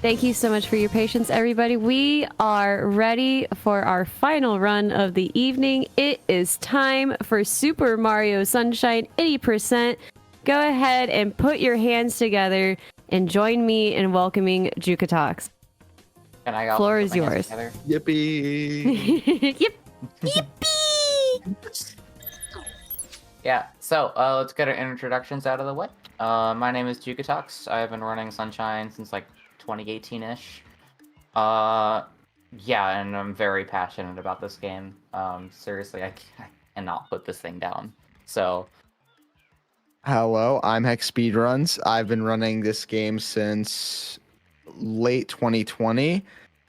Thank you so much for your patience, everybody. We are ready for our final run of the evening. It is time for Super Mario Sunshine 80%. Go ahead and put your hands together and join me in welcoming jukatox. Can I also Floor put is my hands yours. together? Yippee! Yep. Yippee! Yeah, so let's get our introductions out of the way. My name is jukatox. I've been running Sunshine since like 2018-ish. Yeah, and I'm very passionate about this game. Seriously, I cannot put this thing down. So, Hello, I'm HexSpeedruns. I've been running this game since late 2020.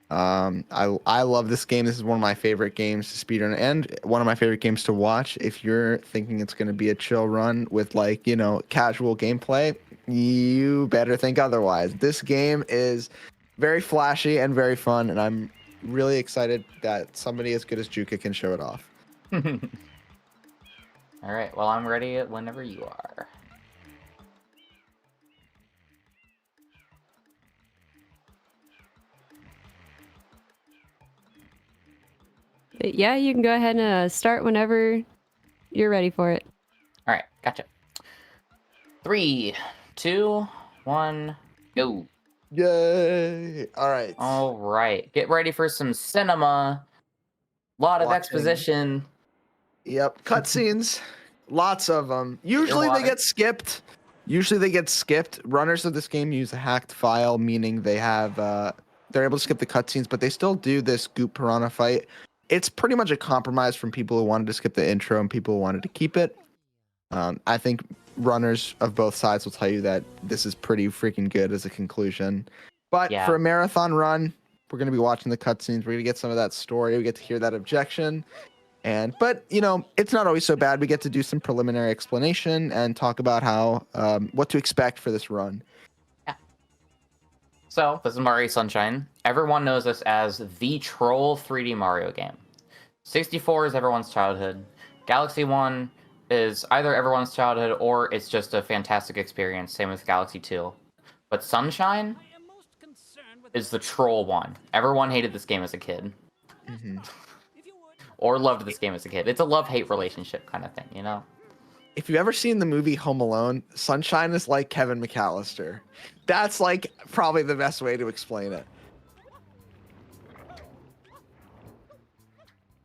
I love this game. This is one of my favorite games to speedrun and one of my favorite games to watch. If you're thinking it's going to be a chill run with like, casual gameplay, you better think otherwise. This game is very flashy and very fun, and I'm really excited that somebody as good as Juka can show it off. all right, well, I'm ready whenever you are. Yeah, you can go ahead and start whenever you're ready for it. All right, gotcha. 3, 2, 1, go. Yay! All right. All right, get ready for some cinema. Lot of Watching. exposition. Yep, cutscenes, lots of them. Usually they get skipped. Runners of this game use a hacked file, meaning they have they're able to skip the cutscenes, but they still do this Goop Piranha fight. It's pretty much a compromise from people who wanted to skip the intro and people who wanted to keep it. I think runners of both sides will tell you that this is pretty freaking good as a conclusion. But Yeah. for a marathon run, we're going to be watching the cutscenes. We're going to get some of that story. We get to hear that objection. But it's not always so bad. We get to do some preliminary explanation and talk about how what to expect for this run. Yeah. So this is Mario Sunshine. Everyone knows this as the Troll 3D Mario game. 64 is everyone's childhood. Galaxy 1 is either everyone's childhood or it's just a fantastic experience. Same with Galaxy 2. But Sunshine is the Troll one. Everyone hated this game as a kid. Mm-hmm. Or loved this game as a kid. It's a love-hate relationship kind of thing, you know? If you've ever seen the movie Home Alone, Sunshine is like Kevin McAllister. That's like probably the best way to explain it.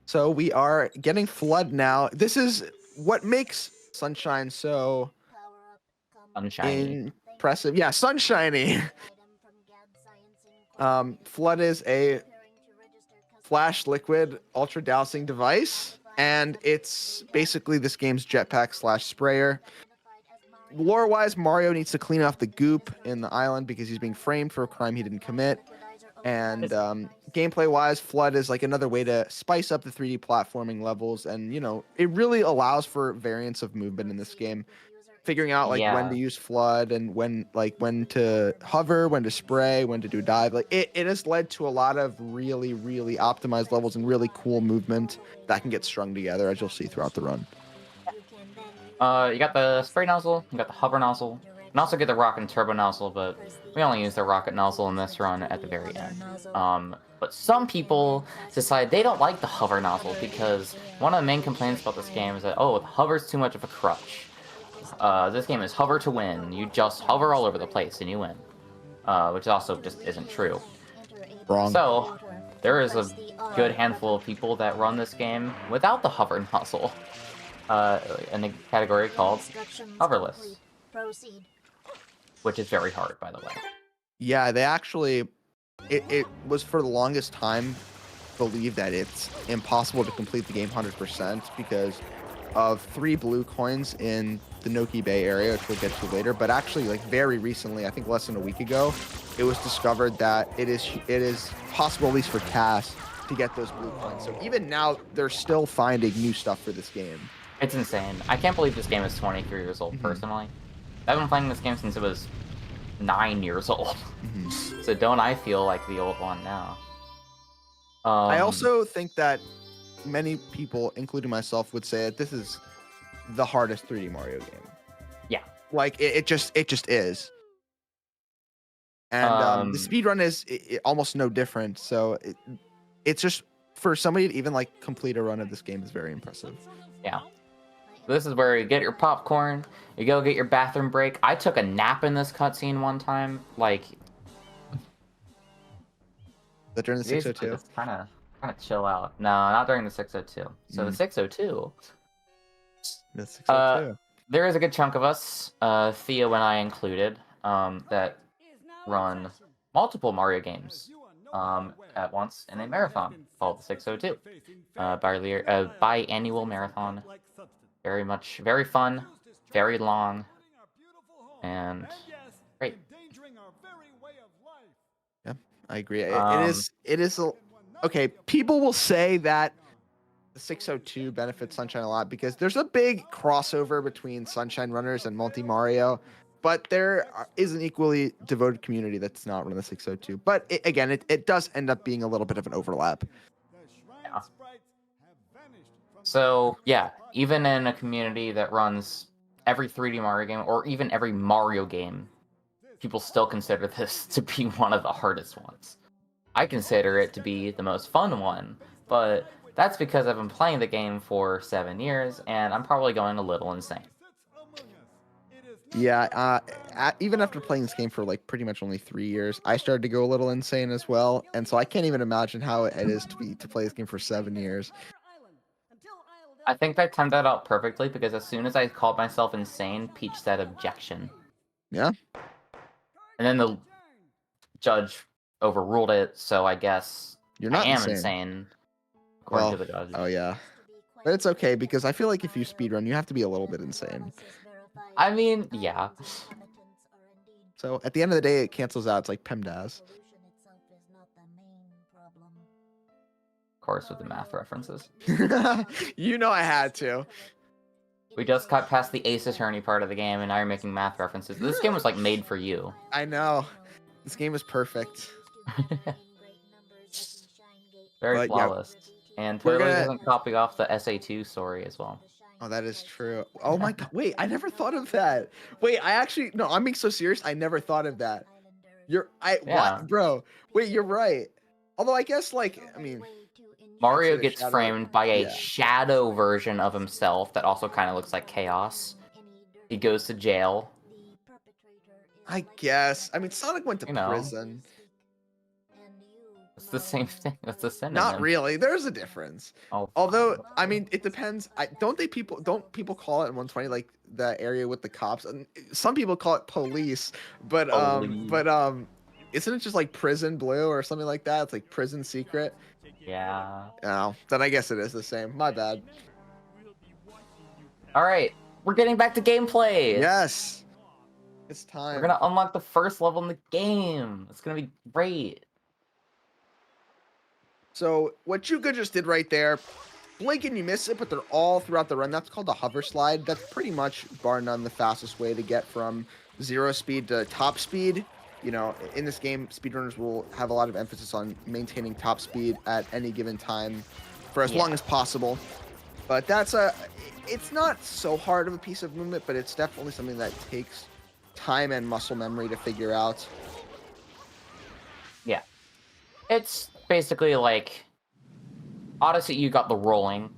So we are getting Flood now. This is what makes Sunshine so Sunshiny. impressive. Yeah, sunshiny. Flood is a flash liquid ultra dousing device, and it's basically this game's jetpack slash sprayer. Lore wise, Mario needs to clean off the goop in the island because he's being framed for a crime he didn't commit. And gameplay wise, Flood is like another way to spice up the 3D platforming levels, and it really allows for variance of movement in this game. Figuring out when to use Flood and when to hover, when to spray, when to do dive. It has led to a lot of really, really optimized levels and really cool movement that can get strung together, as you'll see throughout the run. You got the spray nozzle, you got the hover nozzle, and also get the rocket and turbo nozzle, but we only use the rocket nozzle in this run at the very end. But some people decide they don't like the hover nozzle because one of the main complaints about this game is that, the hover's too much of a crutch. This game is hover to win. You just hover all over the place and you win. Which also just isn't true. Wrong. So, there is a good handful of people that run this game without the hover nozzle. In a category called hoverless. Which is very hard, by the way. Yeah, they actually... It was for the longest time believed that it's impossible to complete the game 100% because of 3 blue coins in the Noki Bay area, which we'll get to later. But actually, very recently, I think less than a week ago, it was discovered that it is possible, at least for Cass, to get those blue coins. So even now, they're still finding new stuff for this game. It's insane. I can't believe this game is 23 years old, personally. I've been playing this game since it was 9 years old. So don't I feel like the old one now? I also think that many people, including myself, would say that this is the hardest 3D Mario game. Yeah. It just is. And the speed run is almost no different. So it's just for somebody to even like complete a run of this game is very impressive. Yeah. This is where you get your popcorn, you go get your bathroom break. I took a nap in this cutscene one time. Like, That during the basically 602. just kind of chill out. No, not during the 602. So the 602. The 602. There is a good chunk of us, Theo and I included, that run multiple Mario games at once in a marathon called the 602. Biannual marathon. Very fun, very long, and great. Yeah, I agree. It is okay. People will say that the 602 benefits Sunshine a lot because there's a big crossover between Sunshine runners and Multi Mario, but there is an equally devoted community that's not running the 602. But it does end up being a little bit of an overlap. Yeah. So yeah, even in a community that runs every 3D Mario game or even every Mario game, people still consider this to be one of the hardest ones. I consider it to be the most fun one, but that's because I've been playing the game for 7 years and I'm probably going a little insane. Yeah, even after playing this game for like pretty much only 3 years, I started to go a little insane as well, and so I can't even imagine how it is to play this game for 7 years. I think I timed that out perfectly because as soon as I called myself insane, Peach said objection. Yeah. And then the judge overruled it, so I guess You're not I am insane. insane according to the judge. Oh yeah. But it's okay because I feel like if you speedrun, you have to be a little bit insane. I mean, yeah. So at the end of the day, it cancels out. It's like PEMDAS. Of course, with the math references. You know I had to. We just got past the Ace Attorney part of the game, and now you're making math references. This game was like made for you. I know. This game is perfect. Very flawless. Yeah, and totally doesn't copy off the SA2 story as well. Oh, that is true. Oh my god. Wait, I never thought of that. Wait, no, I'm being so serious. I never thought of that. What, bro? Wait, you're right. Although I guess Mario gets framed by a shadow version of himself that also kind of looks like Chaos. He goes to jail. I guess. Sonic went to prison. It's the same thing. That's the synonym. Not really. There's a difference. Oh, although, it depends. Don't people call it in 120 like the area with the cops? And some people call it police, but isn't it just like prison blue or something like that? It's like prison secret. Yeah. Oh, then I guess it is the same. My bad. All right, we're getting back to gameplay. Yes. It's time. We're gonna unlock the first level in the game. It's gonna be great. So what Juka just did right there, blink and you miss it, but they're all throughout the run. That's called the hover slide. That's pretty much, bar none, the fastest way to get from 0 speed to top speed. You know, in this game, speedrunners will have a lot of emphasis on maintaining top speed at any given time for as long as possible. But it's not so hard of a piece of movement, but it's definitely something that takes time and muscle memory to figure out. Yeah. It's basically like Odyssey, you got the rolling.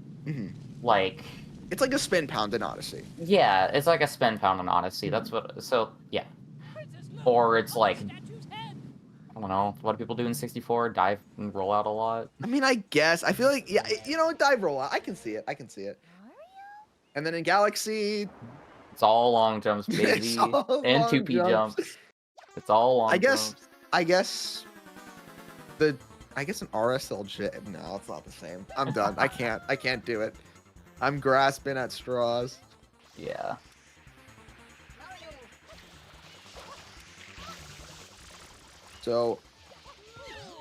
Like, it's like a spin pound in Odyssey. Yeah, it's like a spin pound in Odyssey. That's what. So yeah. Or it's like, I don't know, what do people do in 64? Dive and roll out a lot. I guess. I feel like, dive roll out. I can see it. And then in Galaxy, it's all long jumps, baby. And 2P jumps. It's all long jumps. I guess an RSLJ. No, it's not the same. I'm done. I can't do it. I'm grasping at straws. Yeah. So,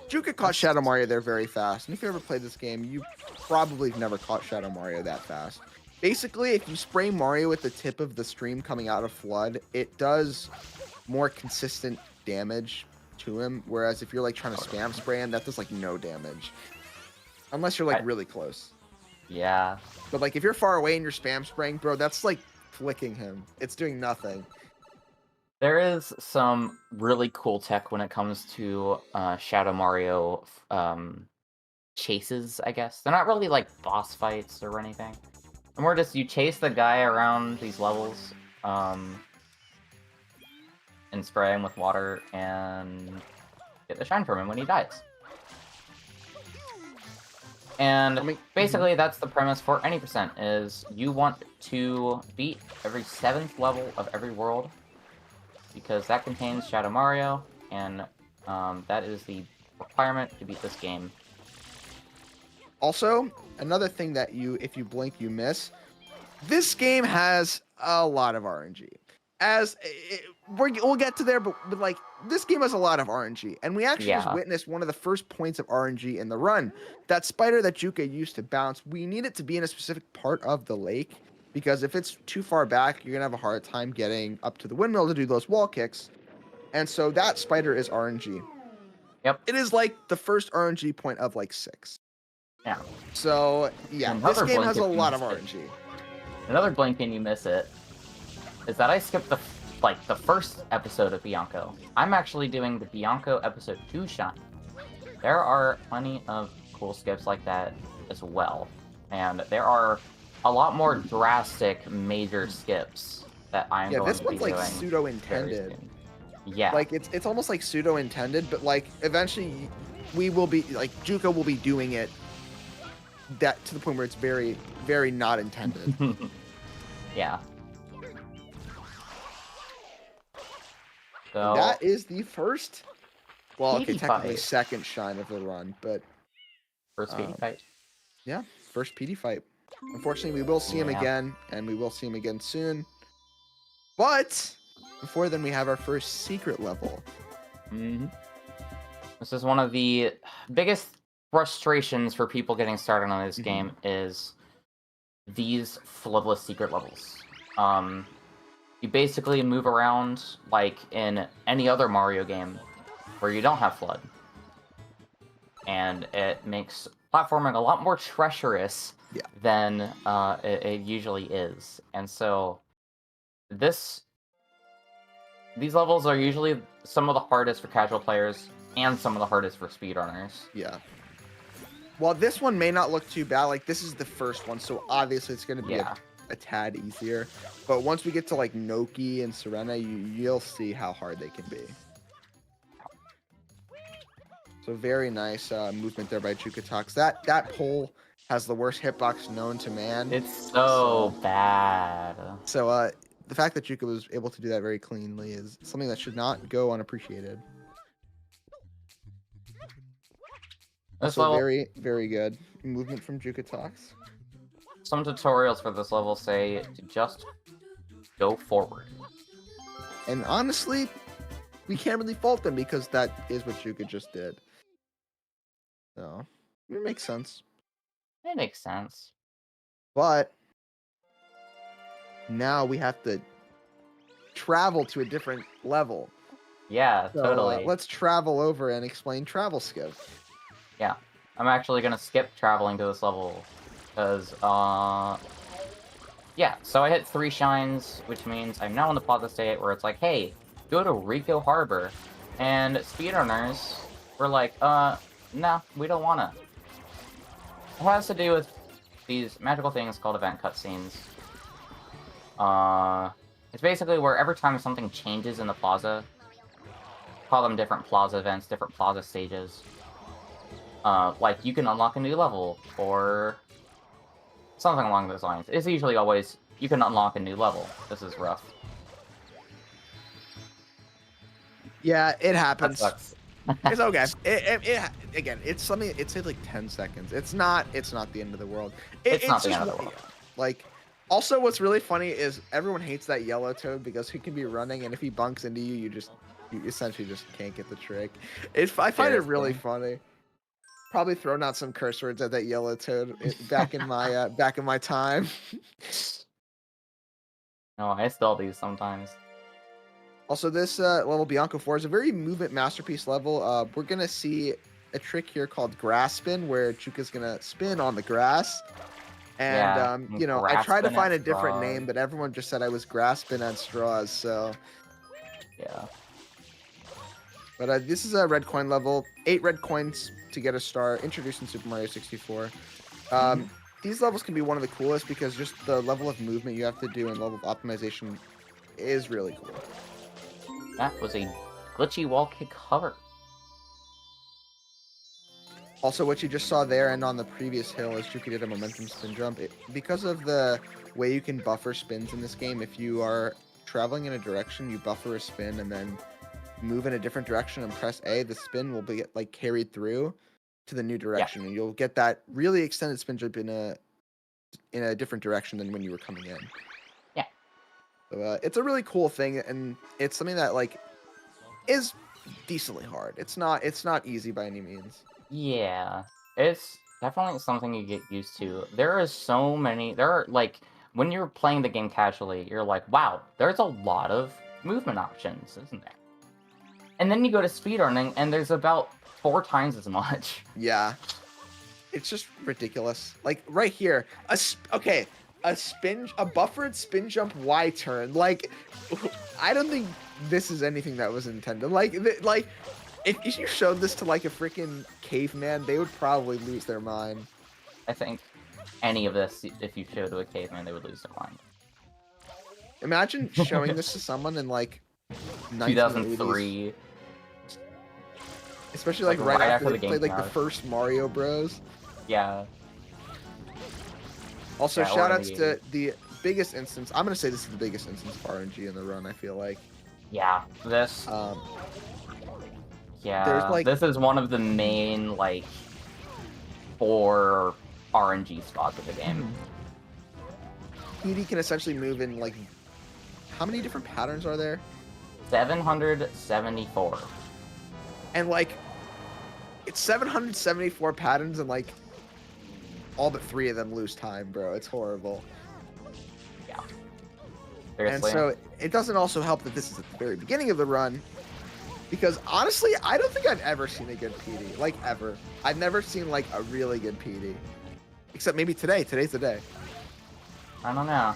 Juka caught Shadow Mario there very fast. And if you ever played this game, you probably have never caught Shadow Mario that fast. Basically, if you spray Mario with the tip of the stream coming out of Flood, it does more consistent damage to him. Whereas if you're like trying to spam spray him, that does like no damage. Unless you're like really close. Yeah. But like if you're far away and you're spam spraying, bro, that's like flicking him. It's doing nothing. There is some really cool tech when it comes to Shadow Mario chases, I guess. They're not really like boss fights or anything. They're more just you chase the guy around these levels and spray him with water and get the shine from him when he dies. And basically that's the premise for any percent, is you want to beat every 7th level of every world, because that contains Shadow Mario, and that is the requirement to beat this game. Also, another thing that if you blink, you miss. This game has a lot of RNG. We'll get to there, but like this game has a lot of RNG, and we actually just witnessed one of the first points of RNG in the run. That spider that Juka used to bounce, we need it to be in a specific part of the lake, because if it's too far back, you're gonna have a hard time getting up to the windmill to do those wall kicks. And so that spider is RNG. Yep. It is like the first RNG point of like 6. Yeah. So yeah, this game has a lot of RNG. Another blink and you miss it is that I skipped the first episode of Bianco. I'm actually doing the Bianco episode 2 shine. There are plenty of cool skips like that as well, and there are a lot more drastic major skips that I'm going to be doing. Yeah, this one's like pseudo-intended. Yeah. Like it's almost like pseudo-intended, but like eventually we will be like Juka will be doing it that to the point where it's very, very not intended. Yeah. So that is the first, well, okay, technically fight. Second shine of the run, but first PD fight. Yeah, first PD fight. Unfortunately, we will see him again, and we will see him again soon. But before then, we have our first secret level. This is one of the biggest frustrations for people getting started on this game, is these floodless secret levels. You basically move around like in any other Mario game where you don't have flood. And it makes platforming a lot more treacherous than it usually is. And so these levels are usually some of the hardest for casual players and some of the hardest for speedrunners. Yeah. While this one may not look too bad, like this is the first one, so obviously it's going to be a tad easier. But once we get to like Noki and Serena, you'll see how hard they can be. So very nice movement there by jukatox. That pole has the worst hitbox known to man. It's so bad. So the fact that Juka was able to do that very cleanly is something that should not go unappreciated. Also very, very good movement from jukatox. Some tutorials for this level say to just go forward. And honestly, we can't really fault them because that is what Juka just did. So, it makes sense. It makes sense. But now we have to travel to a different level. Yeah, so, totally. Let's travel over and explain travel skip. Yeah, I'm actually going to skip traveling to this level. Because, yeah, so I hit 3 shines, which means I'm now in the plaza state where it's like, hey, go to Rico Harbor. And speedrunners were like, no, we don't want to. It has to do with these magical things called event cutscenes. It's basically where every time something changes in the plaza, call them different plaza events, different plaza stages. Like, you can unlock a new level, or something along those lines. It's usually always, you can unlock a new level. This is rough. Yeah, it happens. That sucks. It's okay. Again, it's something. It takes like 10 seconds. It's not the end of the world. It's not the end of the world. Like, also, what's really funny is everyone hates that yellow toad because he can be running, and if he bunks into you, you essentially just can't get the trick. I find it really funny. Probably thrown out some curse words at that yellow toad back in my time. No, I still do sometimes. Also, this level Bianco 4 is a very movement masterpiece level. We're gonna see a trick here called grass spin, where Juka's gonna spin on the grass. And you know, I tried to find a different name, but everyone just said I was grasping at straws. So Yeah. But this is a red coin level. 8 red coins to get a star. Introduced in Super Mario 64. These levels can be one of the coolest because just the level of movement you have to do and level of optimization is really cool. That was a glitchy wall kick hover. Also, what you just saw there and on the previous hill is Juki did a momentum spin jump. Because of the way you can buffer spins in this game, if you are traveling in a direction, you buffer a spin and then move in a different direction and press A, the spin will be like carried through to the new direction, and you'll get that really extended spin jump in a different direction than when you were coming in. Yeah. So it's a really cool thing, and it's something that like is decently hard. It's not easy by any means. Yeah, it's definitely something you get used to. There are like, when you're playing the game casually, you're like, wow, there's a lot of movement options, isn't there? And then you go to speedrunning, and there's about 4 times as much. Yeah. It's just ridiculous. Like right here, a buffered spin jump Y turn. Like, I don't think this is anything that was intended. Like, if you showed this to like a freaking caveman, they would probably lose their mind. I think any of this, if you showed to a caveman, they would lose their mind. Imagine showing this to someone in like 1980s. 2003. Especially like right after they played like the first Mario Bros. Yeah. Also, Yeah, shout or outs to the biggest instance. I'm gonna say this is the biggest instance of RNG in the run. I feel like. Yeah. This. Yeah. There's like this is one of the main like 4 RNG spots of the game. PD can essentially move in like, how many different patterns are there? 774. And like, it's 774 patterns, and like, all but 3 of them lose time, bro. It's horrible. Yeah. Seriously. And so it doesn't also help that this is at the very beginning of the run, because honestly, I don't think I've ever seen a good PD, like ever. I've never seen like a really good PD, except maybe today. Today's the day. I don't know.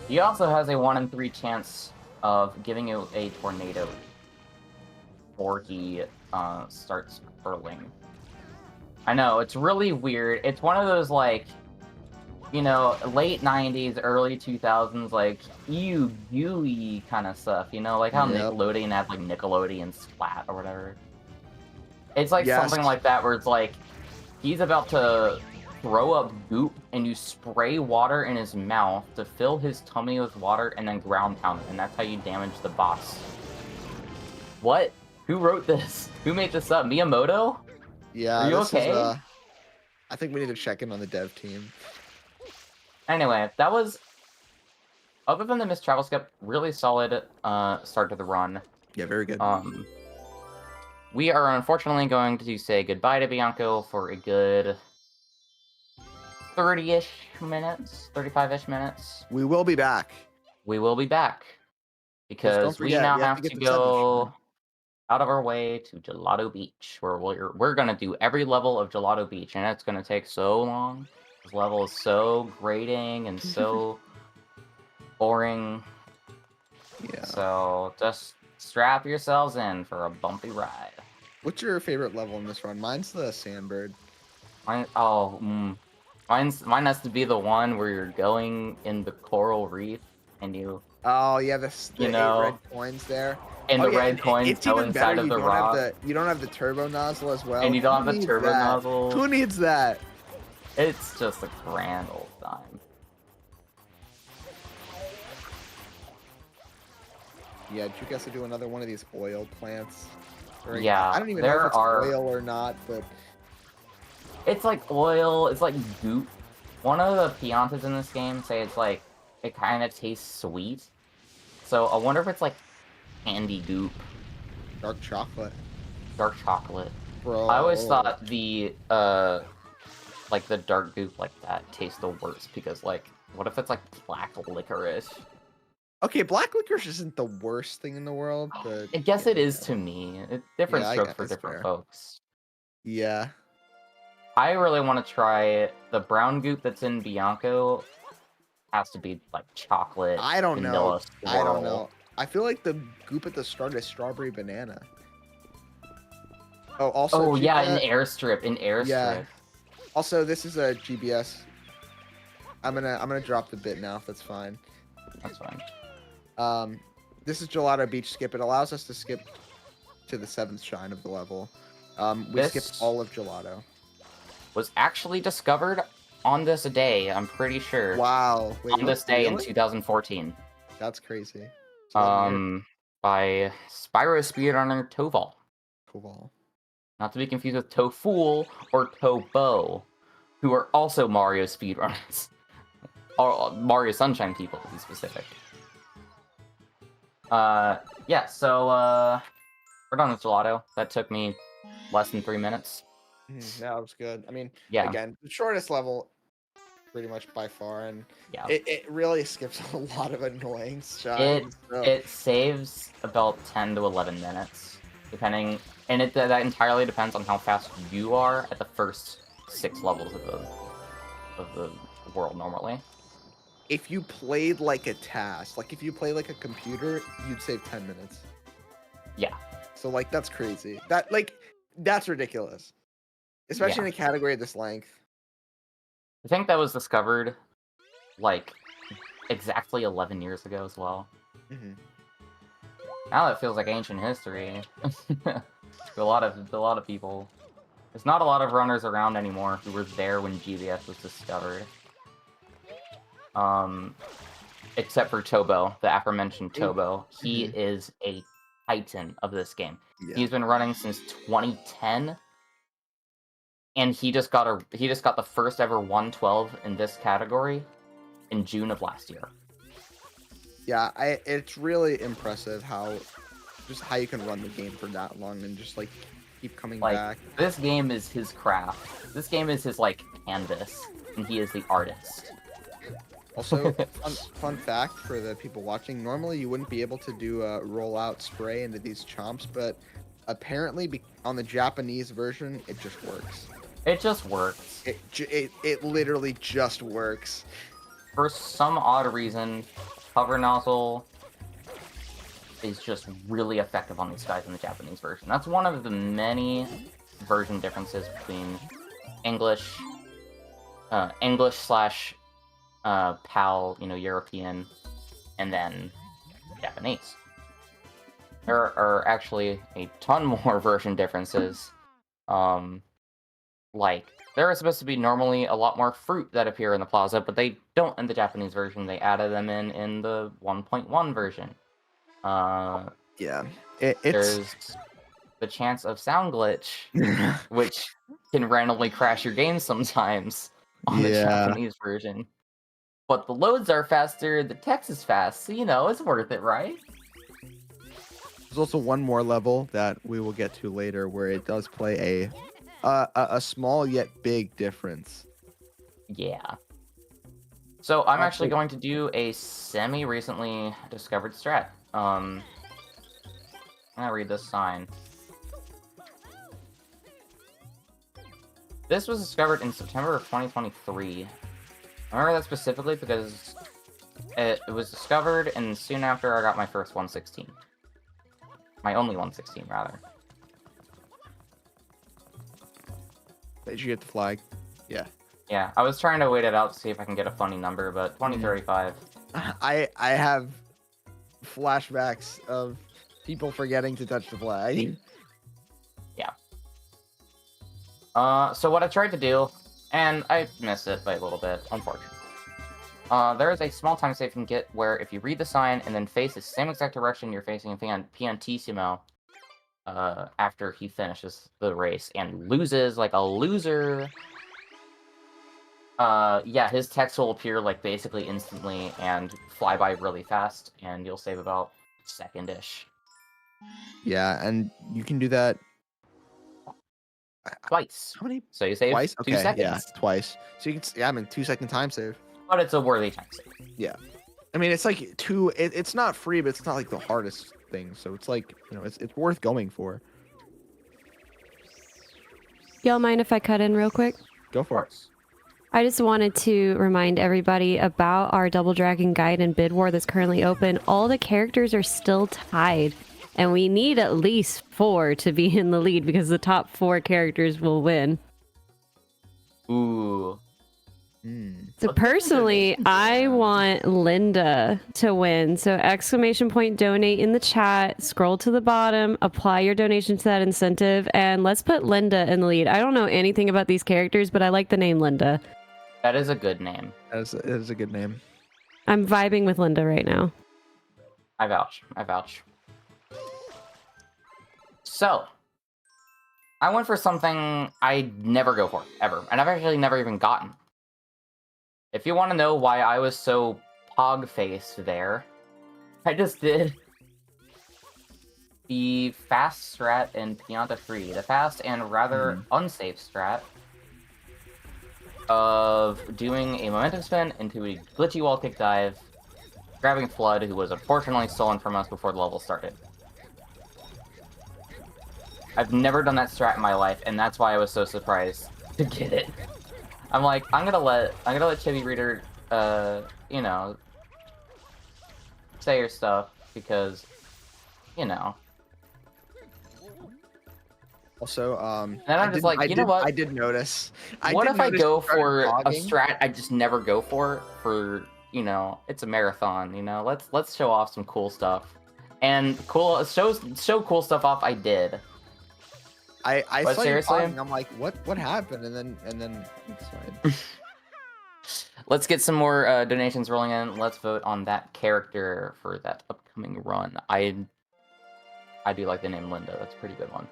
He also has a 1 in 3 chance of giving you a tornado before he starts hurling. I know, it's really weird. It's one of those, like, you know, late 90s, early 2000s, like, gooey kind of stuff, you know? Like how Nickelodeon had, like, Nickelodeon Splat or whatever. It's like something like that where it's like, he's about to throw up goop, and you spray water in his mouth to fill his tummy with water and then ground pound it, and that's how you damage the boss. What? Who wrote this? Who made this up? Miyamoto? Yeah. Are you okay? I think we need to check in on the dev team. Anyway, that was, other than the missed travel skip, really solid start to the run. Yeah, very good. We are unfortunately going to say goodbye to Bianco for a good 30-ish minutes, 35-ish minutes. We will be back. We will be back. Because we now have to go out of our way to Gelato Beach, where we're going to do every level of Gelato Beach, and it's going to take so long. This level is so grating and so boring. Yeah. So just strap yourselves in for a bumpy ride. What's your favorite level in this run? Mine's the Sandbird. Mine has to be the one where you're going in the coral reef and you. Oh yeah, the 8 red coins there. And the red coins go inside of the rock. You don't have the turbo nozzle as well. And you don't have the turbo nozzle. Who needs that? It's just a grand old time. Yeah, Juke has to do another one of these oil plants. Yeah, I don't even know if it's oil or not, but it's like oil. It's like goop. One of the Piantas in this game say it's like it kind of tastes sweet. So I wonder if it's like candy goop. Dark chocolate. Dark chocolate. Bro. I always thought the like the dark goop like that tastes the worst because like what if it's like black licorice? Okay, black licorice isn't the worst thing in the world, but I guess it is to me. It's different strokes for different folks. Yeah. I really want to try the brown goop that's in Bianco. has to be like chocolate. I don't know. vanilla I don't swirl. know. I feel like the goop at the start is strawberry banana. Oh, also. Oh yeah, Julia- an airstrip. Yeah. Also, this is a GBS. I'm gonna drop the bit now. If that's fine. That's fine. This is Gelato Beach Skip. It allows us to skip to the 7th shine of the level. We This- skipped all of Gelato. Was actually discovered on this day. I'm pretty sure. Wow. Wait, On this day in really? 2014. That's crazy. So that weird. By Spyro speedrunner Toval. Cool. Not to be confused with Tofool or Tobo, who are also Mario speedrunners. Or Mario Sunshine people, to be specific. Yeah, so, we're done with Gelato. That took me less than 3 minutes. That was good. I mean, Yeah. again, the shortest level, pretty much by far, and Yeah. it really skips a lot of annoying shines. It saves about 10 to 11 minutes, depending, and that entirely depends on how fast you are at the first 6 levels of the world normally. If you played like a task, like if you play like a computer, you'd save 10 minutes. Yeah. So like that's crazy. That's ridiculous. Especially in a category of this length. I think that was discovered like exactly 11 years ago as well. Now that feels like ancient history. To a lot of people. There's not a lot of runners around anymore who were there when GBS was discovered. Except for Tobo, the aforementioned Tobo. He is a titan of this game. Yeah. He's been running since 2010, and he just got the first ever 112 in this category in June of last year. Yeah, it's really impressive how you can run the game for that long and just like keep coming back. This game is his craft. This game is his like canvas, and he is the artist. Also, fun fact for the people watching, normally you wouldn't be able to do a rollout spray into these chomps, but apparently on the Japanese version, it just works. It just works. It literally just works. For some odd reason, hover nozzle is just really effective on these guys in the Japanese version. That's one of the many version differences between English slash PAL, European, and then Japanese. There are actually a ton more version differences. Like, there are supposed to be normally a lot more fruit that appear in the plaza, but they don't in the Japanese version. They added them in the 1.1 version. Yeah, there's the chance of sound glitch, which can randomly crash your game sometimes on the Japanese version. But the loads are faster, the text is fast, so it's worth it, right? There's also one more level that we will get to later where it does play a small yet big difference. Yeah. So I'm actually going to do a semi-recently discovered strat. I'm gonna read this sign. This was discovered in September of 2023. I remember that specifically because it was discovered, and soon after I got my first 116. My only 116, rather. Did you get the flag? Yeah. Yeah, I was trying to wait it out to see if I can get a funny number, but 2035. I have flashbacks of people forgetting to touch the flag. Yeah. So what I tried to do, and I missed it by a little bit, unfortunately. There is a small time save you can get where if you read the sign and then face the same exact direction you're facing in Piantissimo, after he finishes the race and loses like a loser, yeah, his text will appear like basically instantly and fly by really fast, and you'll save about a second-ish. Yeah, and you can do that twice. How many? So you save Twice? 2 Okay, seconds. yeah, twice. So you can, yeah, 2-second time save. But it's a worthy time save. Yeah. I mean, it's like it's not free, but it's not like the hardest thing. So it's like, it's worth going for. Y'all mind if I cut in real quick? Go for it. I just wanted to remind everybody about our Double Dragon Guide and Bid War that's currently open. All the characters are still tied, and we need at least 4 to be in the lead because the top 4 characters will win. Ooh. So personally, I want Linda to win. So exclamation point donate in the chat, scroll to the bottom, apply your donation to that incentive, and let's put Linda in the lead. I don't know anything about these characters, but I like the name Linda. That is a good name. It is a good name. I'm vibing with Linda right now. I vouch. I vouch. So, I went for something I never go for, ever. And I've actually never even gotten. If you want to know why I was so pog-faced there, I just did the fast strat in Pianta 3. The fast and rather unsafe strat of doing a momentum spin into a glitchy wall kick dive, grabbing Flood, who was unfortunately stolen from us before the level started. I've never done that strat in my life, and that's why I was so surprised to get it. I'm like, I'm gonna let Chibi Reader, you know, say her stuff because, you know. Also, And then I'm just like, you know what? I did notice. What if I go you started for a vlogging? strat I just never go for, you know, it's a marathon, you know? Let's show off some cool stuff. And show cool stuff off I did. I But saw you seriously? vlogging, I'm like, what happened? And then it's fine. Let's get some more donations rolling in. Let's vote on that character for that upcoming run. I do like the name Linda. That's a pretty good one.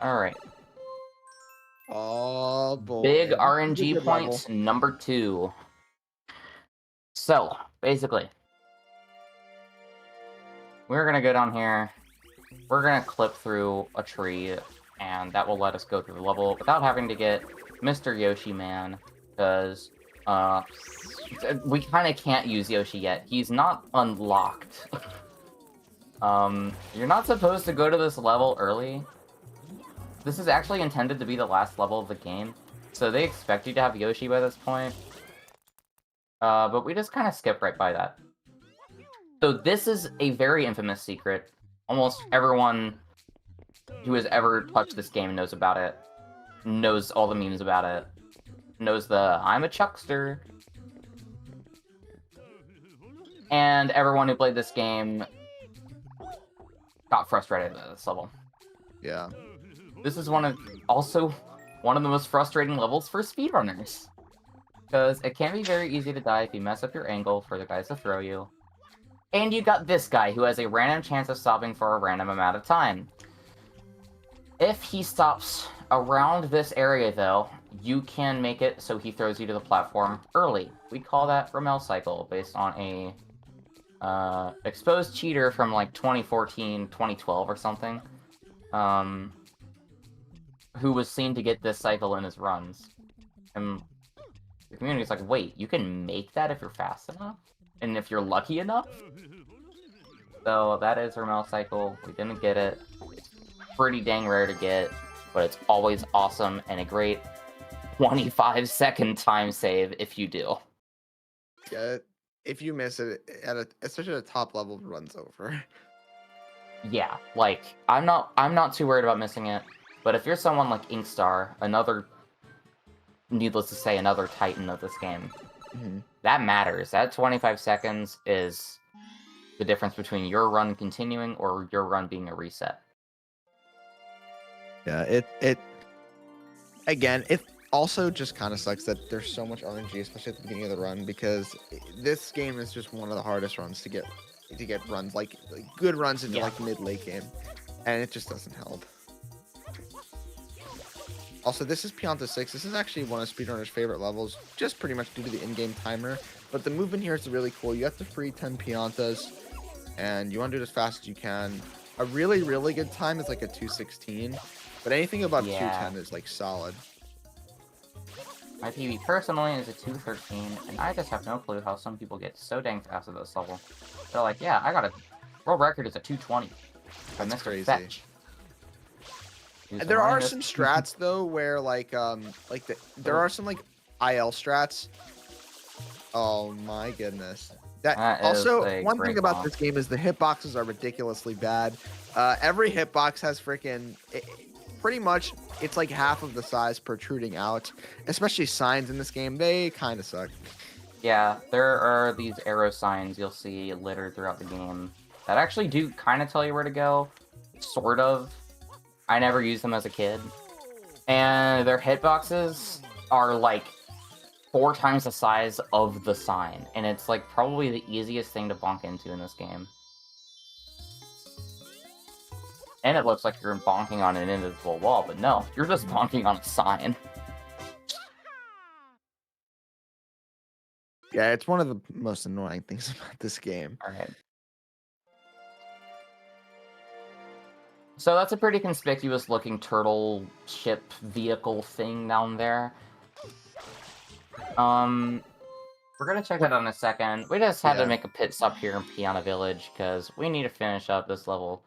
All right. Oh boy. Big This is a RNG good point level. number 2. So, basically, we're going to go down here. We're going to clip through a tree, and that will let us go through the level without having to get Mr. Yoshi Man, because we kind of can't use Yoshi yet. He's not unlocked. You're not supposed to go to this level early. This is actually intended to be the last level of the game, so they expect you to have Yoshi by this point. But we just kind of skip right by that. So this is a very infamous secret. Almost everyone who has ever touched this game knows about it. Knows all the memes about it. Knows the I'm a Chuckster. And everyone who played this game got frustrated at this level. Yeah. This is also one of the most frustrating levels for speedrunners. Because it can be very easy to die if you mess up your angle for the guys to throw you. And you got this guy who has a random chance of stopping for a random amount of time. If he stops around this area, though, you can make it so he throws you to the platform early. We call that Rommel cycle, based on a exposed cheater from like 2014, 2012 or something, who was seen to get this cycle in his runs. And the community's like, wait, you can make that if you're fast enough? And if you're lucky enough? So that is Rommel cycle. We didn't get it. It's pretty dang rare to get, but it's always awesome and a great 25-second time save if you do. Yeah. If you miss it especially at a top level, it runs over. Yeah, like I'm not too worried about missing it, but if you're someone like Inkstar, needless to say, another titan of this game, that matters. That 25 seconds is the difference between your run continuing or your run being a reset. Yeah, it also just kind of sucks that there's so much RNG, especially at the beginning of the run, because this game is just one of the hardest runs to get runs, like good runs into like mid-late game, and it just doesn't help. Also, this is Pianta 6. This is actually one of speedrunners' favorite levels, just pretty much due to the in-game timer. But the movement here is really cool. You have to free 10 Piantas, and you want to do it as fast as you can. A really, really good time is like a 2:16, but anything above 2:10 is like solid. My PB personally is a 2:13, and I just have no clue how some people get so dang fast at this level. They're like, yeah, I got a World record is a 220. By That's Mr. crazy. Fetch. There are some strats though where there are some like IL strats. Oh my goodness. That is Also, a one great thing about bomb. this game is the hitboxes are ridiculously bad. Every hitbox has pretty much it's like half of the size protruding out. Especially signs in this game, they kind of suck. Yeah, there are these arrow signs you'll see littered throughout the game that actually do kind of tell you where to go. Sort of. I never used them as a kid. And their hitboxes are like 4 times the size of the sign. And it's like probably the easiest thing to bonk into in this game. And it looks like you're bonking on an invisible wall, but no, you're just bonking on a sign. Yeah, it's one of the most annoying things about this game. Alright. So that's a pretty conspicuous looking turtle ship vehicle thing down there. We're gonna check that out in a second. We just had to make a pit stop here in Piana Village, because we need to finish up this level.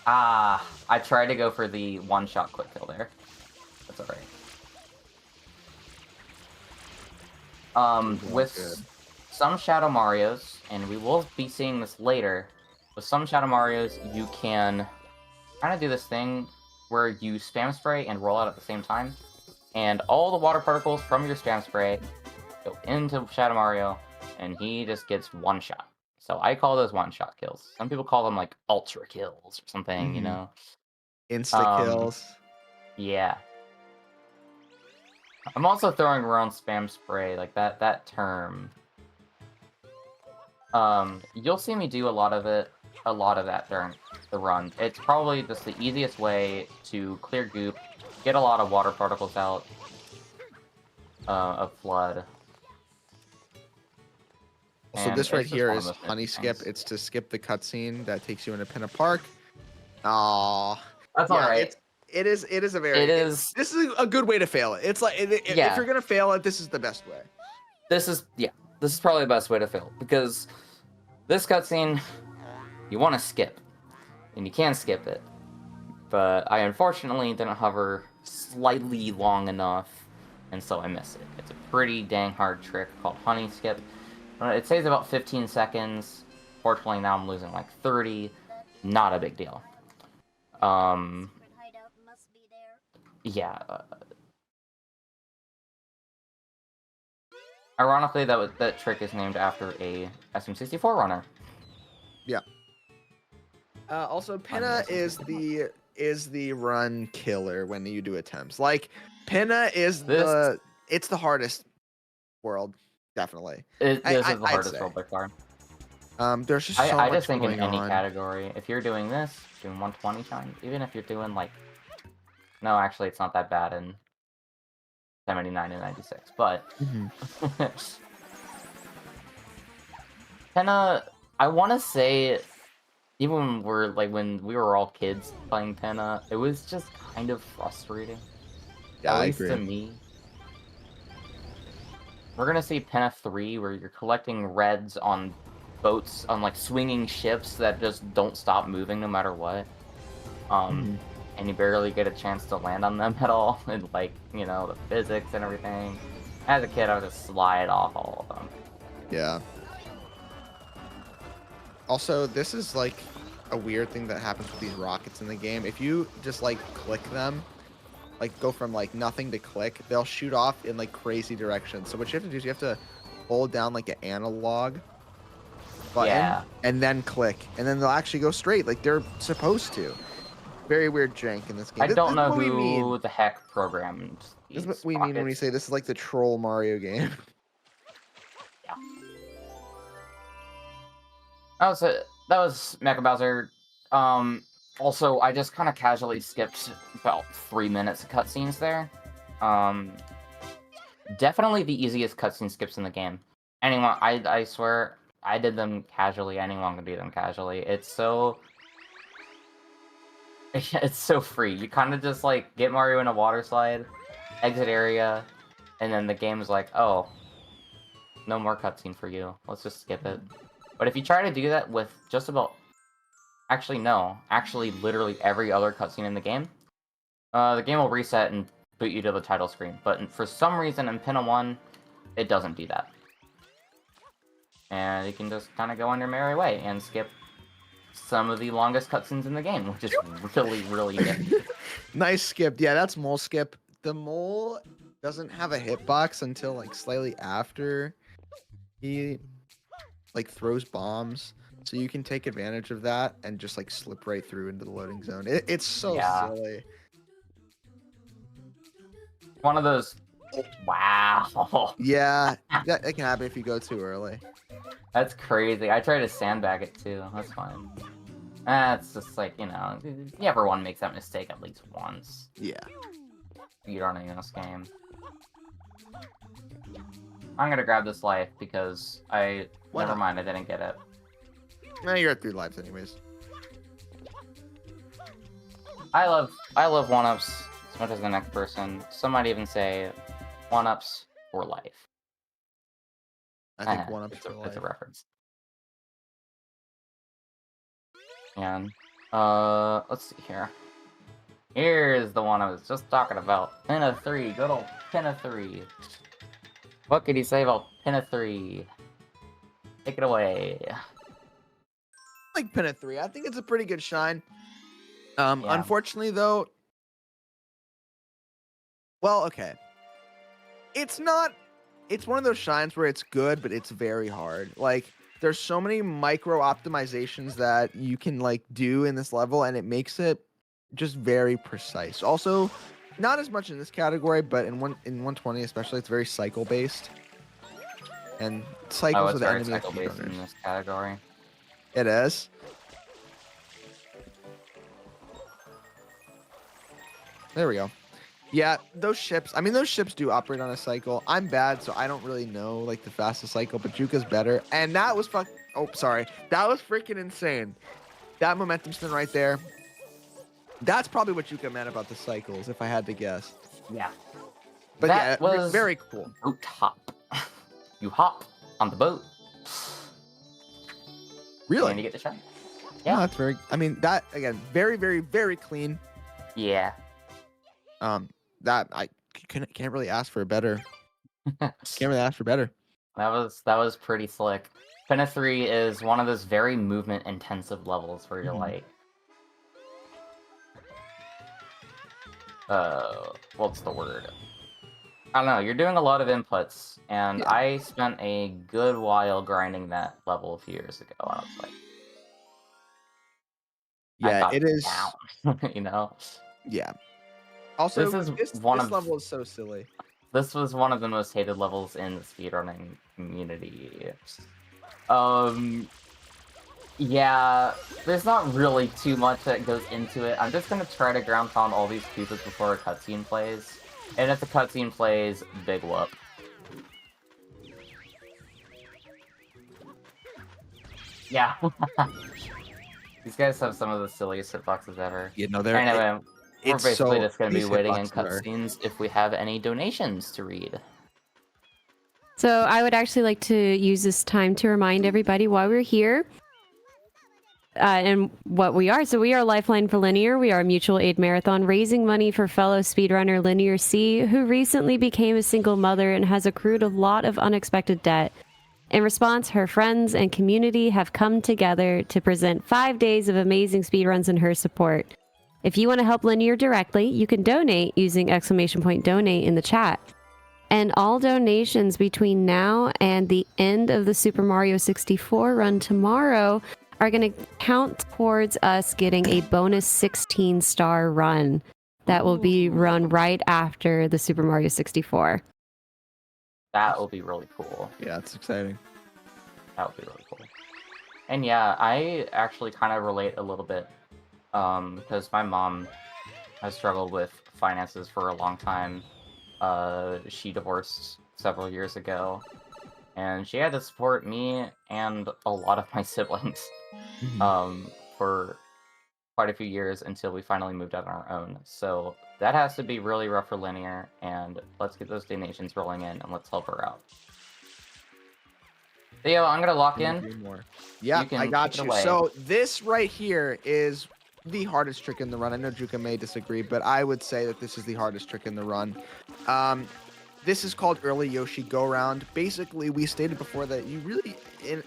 I tried to go for the one-shot quick kill there. That's alright. With some Shadow Marios, and we will be seeing this later, with some Shadow Marios, you can kind of do this thing where you spam spray and roll out at the same time, and all the water particles from your spam spray go into Shadow Mario, and he just gets one shot. So I call those one-shot kills. Some people call them, like, ultra kills or something, you know? Insta-kills. Yeah. I'm also throwing around spam spray, like, that term. You'll see me do a lot of that during the run. It's probably just the easiest way to clear goop, get a lot of water particles out of Flood. So this right here is honey skip. Things. It's to skip the cutscene that takes you into Pinna Park. Aww. That's alright. It is a very. This is a good way to fail it. It's like if you're gonna fail it, this is the best way. This is probably the best way to fail, because this cutscene you want to skip, and you can skip it, but I unfortunately didn't hover slightly long enough, and so I missed it. It's a pretty dang hard trick called honey skip. It saves about 15 seconds. Fortunately, now I'm losing like 30. Not a big deal. Yeah. Ironically, that trick is named after a SM64 runner. Yeah. Also, Pinna is the run killer when you do attempts. Like, Pinna is it's the hardest world. Definitely. This is the hardest world by far. There's just so much I just think in any on. category, if you're doing this, doing 120 times, even if you're doing like, no, actually, it's not that bad in 79 and 96, but Penna, I want to say, even when we were all kids playing Penna, it was just kind of frustrating. Yeah, at I least agree. to me. We're gonna see Penna 3, where you're collecting reds on boats, on like swinging ships that just don't stop moving no matter what. And you barely get a chance to land on them at all, and like, you know, the physics and everything. As a kid, I would just slide off all of them. Yeah. Also, this is like a weird thing that happens with these rockets in the game. If you just like click them, like go from like nothing to click, they'll shoot off in like crazy directions. So what you have to do is you have to hold down like an analog button and then click, and then they'll actually go straight like they're supposed to. Very weird jank in this game. I don't know who the heck programmed these This is what we mean when we say this is like the troll Mario game. Yeah. That was Mecha Bowser. Also, I just kind of casually skipped about 3 minutes of cutscenes there. Definitely the easiest cutscene skips in the game. Anyone, I swear, I did them casually. Anyone can do them casually. It's so free. You kind of just like get Mario in a water slide, exit area, and then the game's like, oh, no more cutscene for you. Let's just skip it. But if you try to do that with just about... Actually, no. Actually, literally every other cutscene in the game will reset and boot you to the title screen. But for some reason in Pinna 1, it doesn't do that. And you can just kind of go on your merry way and skip some of the longest cutscenes in the game, which is really, really good. Nice skip. Yeah, that's mole skip. The mole doesn't have a hitbox until like slightly after he like throws bombs. So you can take advantage of that and just like slip right through into the loading zone. It's so silly. One of those... Wow. Yeah, that can happen if you go too early. That's crazy. I tried to sandbag it too. That's fine. It's just like, you know, everyone makes that mistake at least once. Yeah. Speedrunning this game. I'm gonna grab this life because never mind, I didn't get it. You're at 3 lives anyways. I love 1-ups as much as the next person. Some might even say 1-ups for life. I think 1-ups for life. It's a reference. And let's see here. Here's the one I was just talking about. Pinna 3, good old Pinna 3. What could you say about Pinna 3? Take it away. I like Pinna 3. I think it's a pretty good shine. Unfortunately though, well, okay. It's one of those shines where it's good, but it's very hard. Like, there's so many micro optimizations that you can like do in this level, and it makes it just very precise. Also, not as much in this category, but in 120 especially, it's very cycle based. And cycles with very enemy cycle based in this category. It is. There we go. Yeah, those ships do operate on a cycle. I'm bad, so I don't really know like the fastest cycle, but Juka's better. And that was that was freaking insane. That momentum spin right there. That's probably what Juka meant about the cycles, if I had to guess. Yeah. But that was very cool. Boat hop. You hop on the boat. Really? And you get the shot. Yeah, that's very. I mean, that again, very, very, very clean. Yeah. That I can't really ask for a better. Can't really ask for better. That was pretty slick. Pinna 3 is one of those very movement intensive levels where you're like, what's the word? I don't know. You're doing a lot of inputs, and I spent a good while grinding that level a few years ago. I was like, yeah, it is. Down, you know. Yeah. Also, this level is so silly. This was one of the most hated levels in the speedrunning community. Yeah, there's not really too much that goes into it. I'm just gonna try to ground pound all these pieces before a cutscene plays. And if the cutscene plays, big whoop. Yeah. These guys have some of the silliest hitboxes ever. You know, they're... Anyway, we're basically just going to be waiting in hitboxes cutscenes if we have any donations to read. So I would actually like to use this time to remind everybody why we're here and what we are. So we are Lifeline for Linear. We are a mutual aid marathon raising money for fellow speedrunner LinearC, who recently became a single mother and has accrued a lot of unexpected debt. In response, her friends and community have come together to present 5 days of amazing speedruns in her support. If you want to help Linear directly, you can donate using !donate in the chat. And all donations between now and the end of the Super Mario 64 run tomorrow are going to count towards us getting a bonus 16-star run that will be run right after the Super Mario 64. That will be really cool. Yeah, it's exciting. That would be really cool. And yeah, I actually kind of relate a little bit because my mom has struggled with finances for a long time. She divorced several years ago, and she had to support me and a lot of my siblings for quite a few years until we finally moved out on our own. So that has to be really rough for Linear, and let's get those donations rolling in, and let's help her out. Theo, I'm gonna lock in. Yeah, You can I got take it you. away. So this right here is the hardest trick in the run. I know Juka may disagree, but I would say that this is the hardest trick in the run. This is called early Yoshi go round. Basically, we stated before that you really,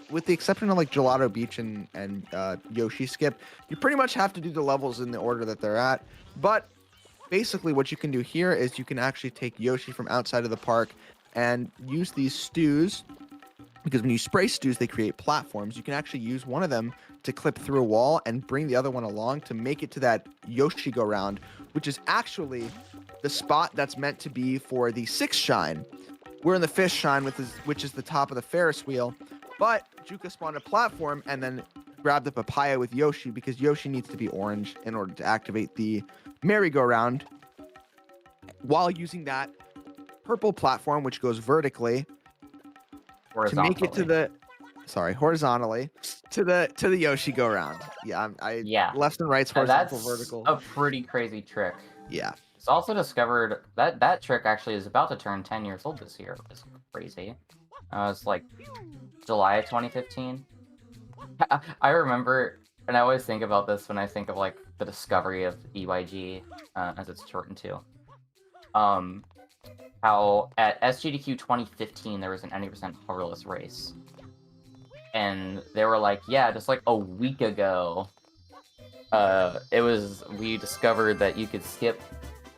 with the exception of like Gelato Beach and Yoshi Skip, you pretty much have to do the levels in the order that they're at. But basically, what you can do here is you can actually take Yoshi from outside of the park and use these stews, because when you spray stews, they create platforms. You can actually use one of them to clip through a wall and bring the other one along to make it to that Yoshi go round, which is actually the spot that's meant to be for the 6 shine. We're in the 5th shine, which is the top of the Ferris wheel, but Juka spawned a platform and then grabbed the papaya with Yoshi because Yoshi needs to be orange in order to activate the merry-go-round, while using that purple platform, which goes vertically, to make it to the horizontally to the Yoshi go round. Yeah, left and right's horizontal, That's vertical. a pretty crazy trick. Yeah. It's also discovered that that trick actually is about to turn 10 years old this year. It's crazy. It's like July 2015. I remember, and I always think about this when I think of like the discovery of EYG, as it's shortened to. How at SGDQ 2015 there was an 90% hoverless race, and they were like, yeah, just like a week ago, we discovered that you could skip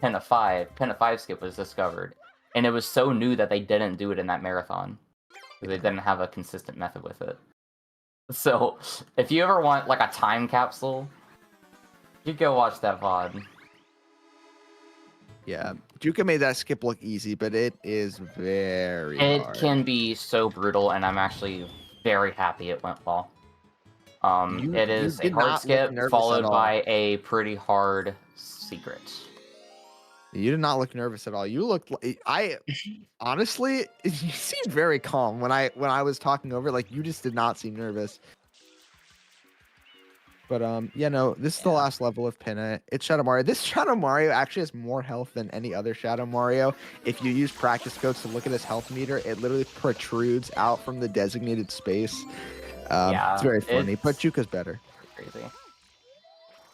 Penta 5. Penta 5 skip was discovered, and it was so new that they didn't do it in that marathon because they didn't have a consistent method with it. So if you ever want like a time capsule, you go watch that VOD. Yeah, Juka made that skip look easy, but it is very hard. It can be so brutal, and I'm actually very happy it went well. It is a hard skip followed by a pretty hard secret. You did not look nervous at all. You looked honestly, you seemed very calm when I was talking over. Like, you just did not seem nervous. But yeah, no, this is the last level of Pinna. It's Shadow Mario. This Shadow Mario actually has more health than any other Shadow Mario. If you use practice codes to look at his health meter, it literally protrudes out from the designated space. It's very funny, but Juka's better. Crazy.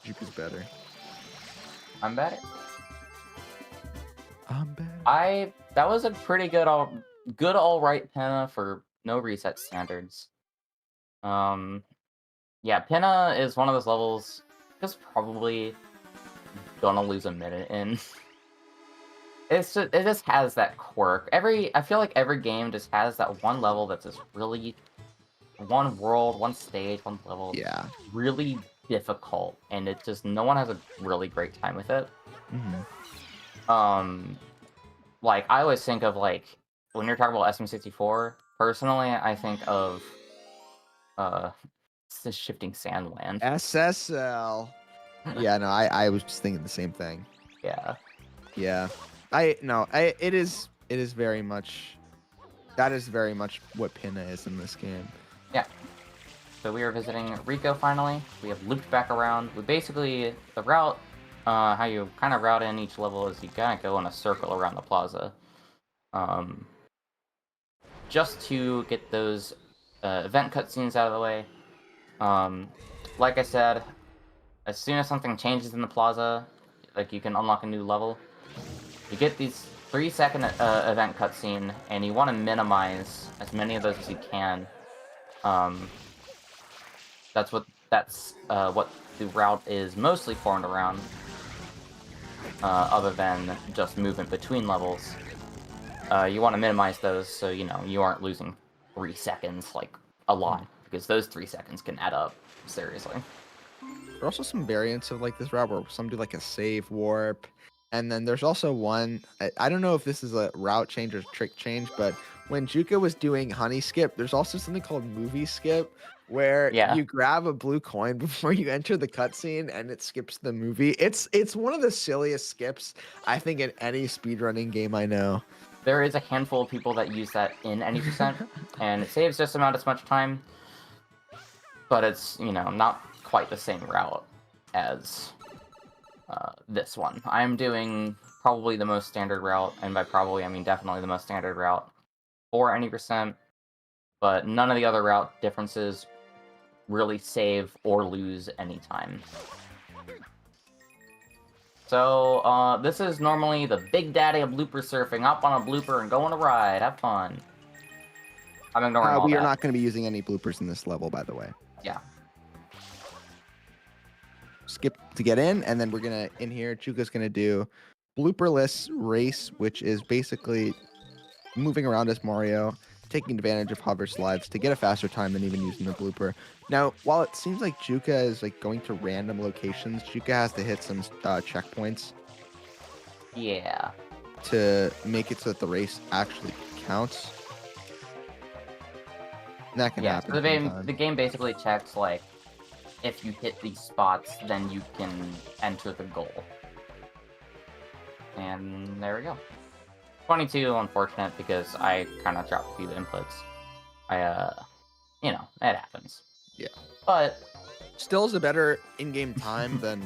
Juka's better. I'm better. I'm better. That was a pretty good all right Pinna for no reset standards. Yeah, Pinna is one of those levels just probably gonna lose a minute in. It just has that quirk. I feel like every game just has that one level that's just really one world, one stage, one level. Yeah. Really difficult, and it just no one has a really great time with it. Mm-hmm. Like I always think of like when you're talking about SM64. Personally, I think of the Shifting Sandland. SSL. Yeah, no, I was just thinking the same thing. Yeah. Yeah. It is very much, that is very much what Pinna is in this game. Yeah. So we are visiting Rico finally. We have looped back around. We basically, the route, how you kind of route in each level is you kind of go in a circle around the plaza. Just to get those event cutscenes out of the way. Like I said, as soon as something changes in the plaza, like you can unlock a new level, you get these 3-second event cutscene, and you want to minimize as many of those as you can. That's what the route is mostly formed around, other than just movement between levels. You want to minimize those so you aren't losing 3 seconds like a lot, because those 3 seconds can add up seriously. There are also some variants of like this route where some do like a save warp, and then there's also one, I don't know if this is a route change or trick change, but when Juka was doing honey skip, there's also something called movie skip, where you grab a blue coin before you enter the cutscene and it skips the movie. It's one of the silliest skips I think in any speedrunning game I know. There is a handful of people that use that in any percent, and it saves just about as much time, but it's not quite the same route as this one. I'm doing probably the most standard route, and by probably I mean definitely the most standard route for any percent, but none of the other route differences really save or lose any time. So, this is normally the big daddy of blooper surfing. Hop on a blooper and go on a ride. Have fun. I'm ignoring all We that. are not going to be using any bloopers in this level, by the way. Yeah. Skip to get in, and then we're going to, in here, Chuka's going to do blooperless race, which is basically moving around as Mario, taking advantage of hover slides to get a faster time than even using the blooper. Now, while it seems like Juka is like going to random locations, Juka has to hit some checkpoints. Yeah. To make it so that the race actually counts. And that can happen. So the game basically checks like if you hit these spots, then you can enter the goal. And there we go. 22, unfortunate because I kind of dropped a few inputs. You know, it happens. Yeah. But still is a better in-game time than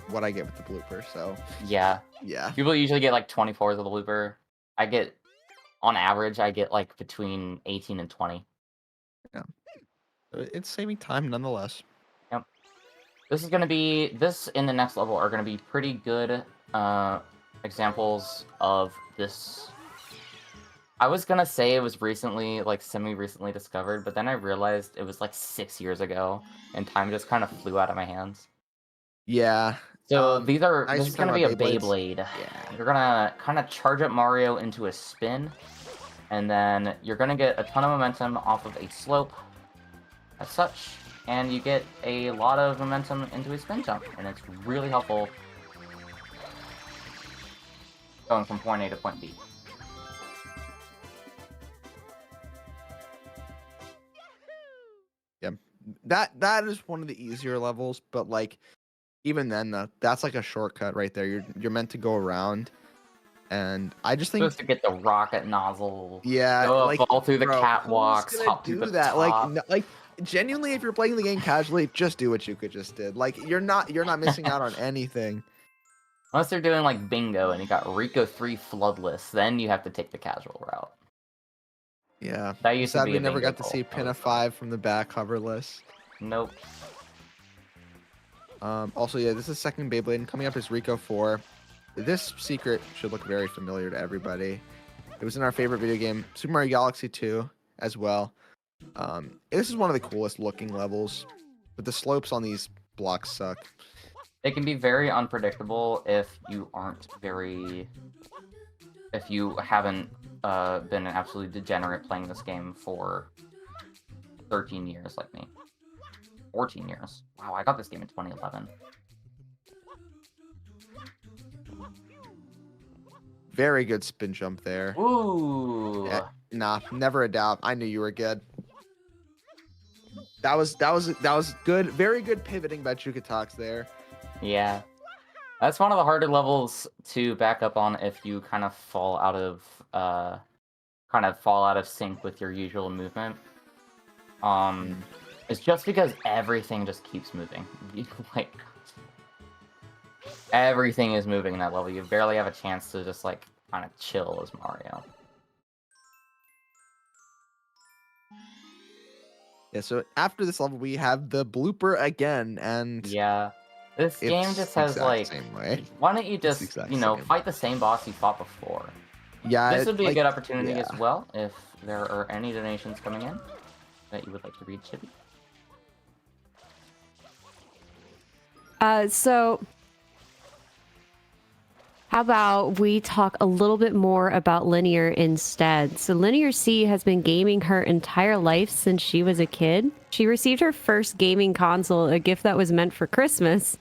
what I get with the blooper, so. Yeah. Yeah. People usually get like 24s of the blooper. On average, I get like between 18 and 20. Yeah. It's saving time nonetheless. Yep. This in the next level are going to be pretty good examples of this. I was gonna say it was recently, like semi-recently discovered, but then I realized it was like 6 years ago, and time just kind of flew out of my hands. Yeah. So this is gonna be a Beyblade. Yeah. You're gonna kind of charge up Mario into a spin, and then you're gonna get a ton of momentum off of a slope, as such, and you get a lot of momentum into a spin jump, and it's really helpful going from point A to point B. Yeah, that is one of the easier levels, but like even then, that's like a shortcut right there. You're meant to go around, and I just think supposed to get the rocket nozzle. Yeah, go like all through the catwalks, hop through the top. Like genuinely, if you're playing the game casually, just do what Yuka just did. Like you're not missing out on anything. Unless they're doing like bingo and you got Rico 3 floodless, then you have to take the casual route. Yeah, that used to be we a never got to goal. see pin a 5 from the back hoverless. Nope. Also, yeah, this is second Beyblade, and coming up is Rico 4. This secret should look very familiar to everybody. It was in our favorite video game, Super Mario Galaxy 2, as well. This is one of the coolest looking levels, but the slopes on these blocks suck. It can be very unpredictable if you haven't been an absolute degenerate playing this game for 13 years like me. 14 years. Wow, I got this game in 2011. Very good spin jump there. Ooh. Yeah, nah, never a doubt. I knew you were good. That was good. Very good pivoting by jukatox there. Yeah. That's one of the harder levels to back up on if you kind of fall out of sync with your usual movement. It's just because everything just keeps moving. Like everything is moving in that level. You barely have a chance to just like kind of chill as Mario. Yeah, so after this level we have the blooper again, and yeah. This game just has like, same way. Why don't you just, fight the same boss you fought before? Yeah, this would be a good opportunity as well if there are any donations coming in that you would like to read, Chibi. So how about we talk a little bit more about Linear instead? So LinearC has been gaming her entire life since she was a kid. She received her first gaming console, a gift that was meant for Christmas.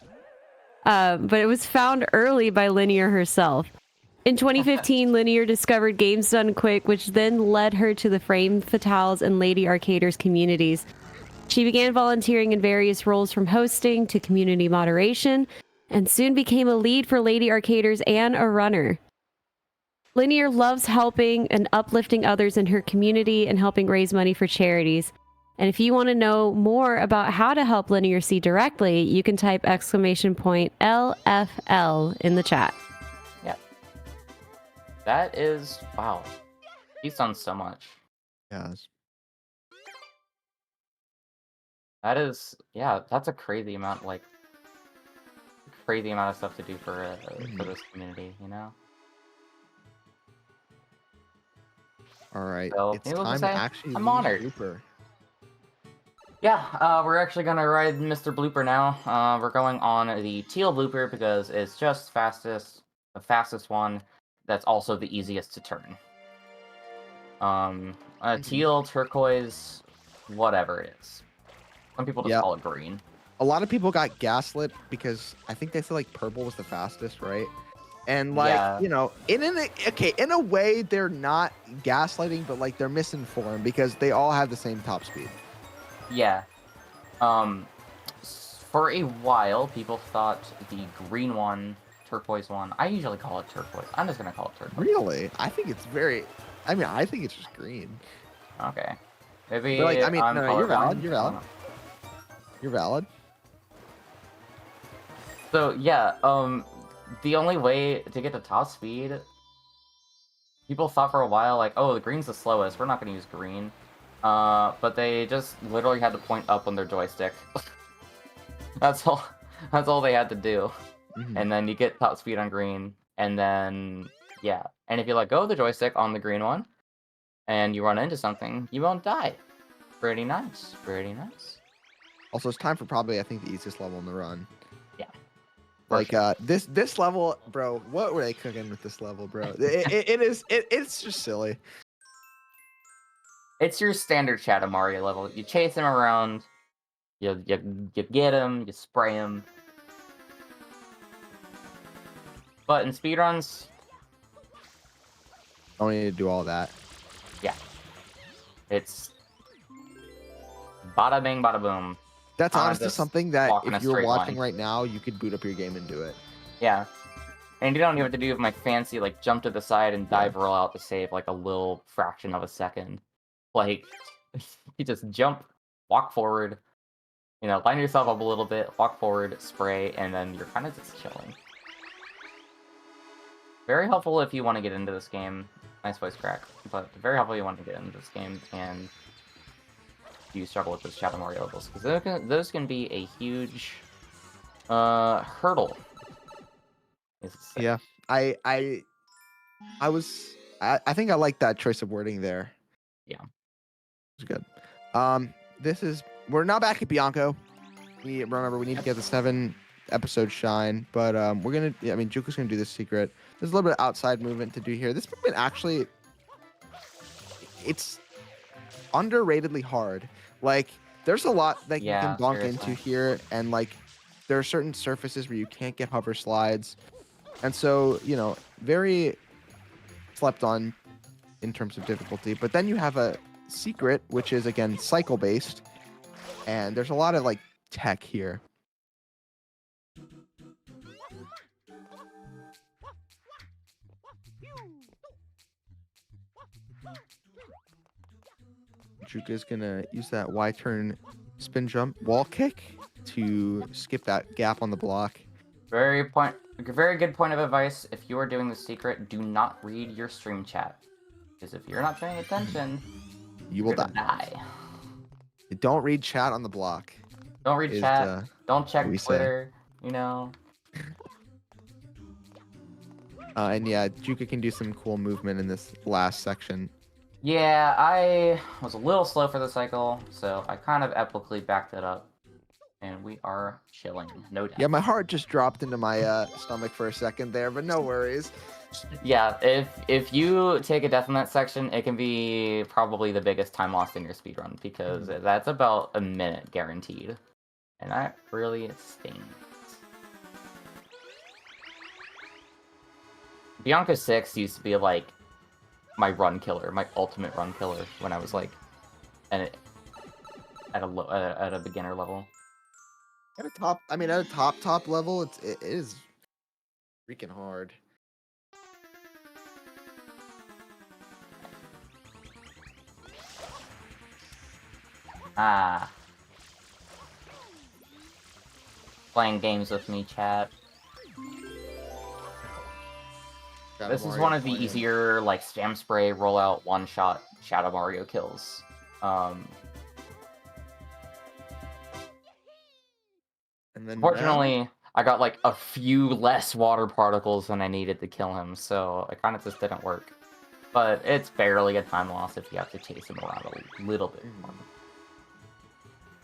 But it was found early by Linear herself. In 2015, Linear discovered Games Done Quick, which then led her to the Frame Fatales and Lady Arcaders communities. She began volunteering in various roles from hosting to community moderation, and soon became a lead for Lady Arcaders and a runner. Linear loves helping and uplifting others in her community and helping raise money for charities. And if you want to know more about how to help LinearC directly, you can type !LFL in the chat. Yeah. That is, wow. He's done so much. Yes. That is, yeah, that's a crazy amount, like, crazy amount of stuff to do for this community, you know? All right. So, It's needless to time to say, actually I'm leave honored. Blooper. Yeah, we're actually gonna ride Mr. Blooper now. We're going on the teal blooper because it's just the fastest one. That's also the easiest to turn. Teal, turquoise, whatever it is. Some people just Yep. call it green. A lot of people got gaslit because I think they said like purple was the fastest, right? And like, Yeah. you know, in a way they're not gaslighting, but like they're misinformed because they all have the same top speed. Yeah. For a while, people thought the green one, turquoise one. I usually call it turquoise. I'm just gonna call it turquoise. Really? I think it's I think it's just green. Okay. Maybe But like, I mean, I'm no, you're valid. colorblind. You're valid. You're valid. So yeah, the only way to get to top speed, people thought for a while like, oh, the green's the slowest. We're not gonna use green. But they just literally had to point up on their joystick. That's all. That's all they had to do. And then you get top speed on green, and then yeah. And if you let go of the joystick on the green one, and you run into something, you won't die. Pretty nice. Pretty nice. Also, it's time for probably I think the easiest level in the run. Yeah. Like sure. this level, bro. What were they cooking with this level, bro? It's just silly. It's your standard Shadow Mario level. You chase him around, you get him, you spray him. But in speedruns, Don't need to do all that. yeah. It's bada bing, bada boom. That's honestly Just something that walk in if a you're straight watching line. right now, you could boot up your game and do it. Yeah. And you don't even have to do my fancy, like, jump to the side and dive roll out to save, like, a little fraction of a second. Like, you just jump, walk forward, you know, line yourself up a little bit, walk forward, spray, and then you're kind of just chilling. Very helpful if you want to get into this game. Nice voice crack. But very helpful if you want to get into this game and you struggle with those Shadow Mario levels. Because those can be a huge hurdle. Yeah. I think I like that choice of wording there. Yeah. It's good. We're now back at Bianco. Remember we need to get the 7-episode shine, but we're gonna. I mean, Juko's gonna do this secret. There's a little bit of outside movement to do here. This movement actually, it's underratedly hard. Like, there's a lot that you can bonk into here, and like, there are certain surfaces where you can't get hover slides, and so you know, very slept on in terms of difficulty. But then you have a secret, which is again cycle based, and there's a lot of like tech here. Juka's gonna use that Y turn spin jump wall kick to skip that gap on the block. Very good point of advice. If you are doing the secret, do not read your stream chat. Because if you're not paying attention, You will die. Don't read chat on the block. Don't read chat. Don't check Twitter. You know. And yeah, Juka can do some cool movement in this last section. Yeah, I was a little slow for the cycle, so I kind of epically backed it up. And we are chilling, no doubt. Yeah, my heart just dropped into my stomach for a second there, but no worries. Yeah, if you take a death in that section, it can be probably the biggest time lost in your speedrun, because that's about a minute guaranteed. And that really stings. Bianca 6 used to be like my run killer, my ultimate run killer when I was like at a beginner level. At a top level, it is freaking hard. Ah. Playing games with me, chat. This is one of the easier, like, Stam Spray, rollout, one-shot Shadow Mario kills. And then Fortunately, I got, like, a few less water particles than I needed to kill him, so it kind of just didn't work. But it's barely a time loss if you have to chase him around a little bit more.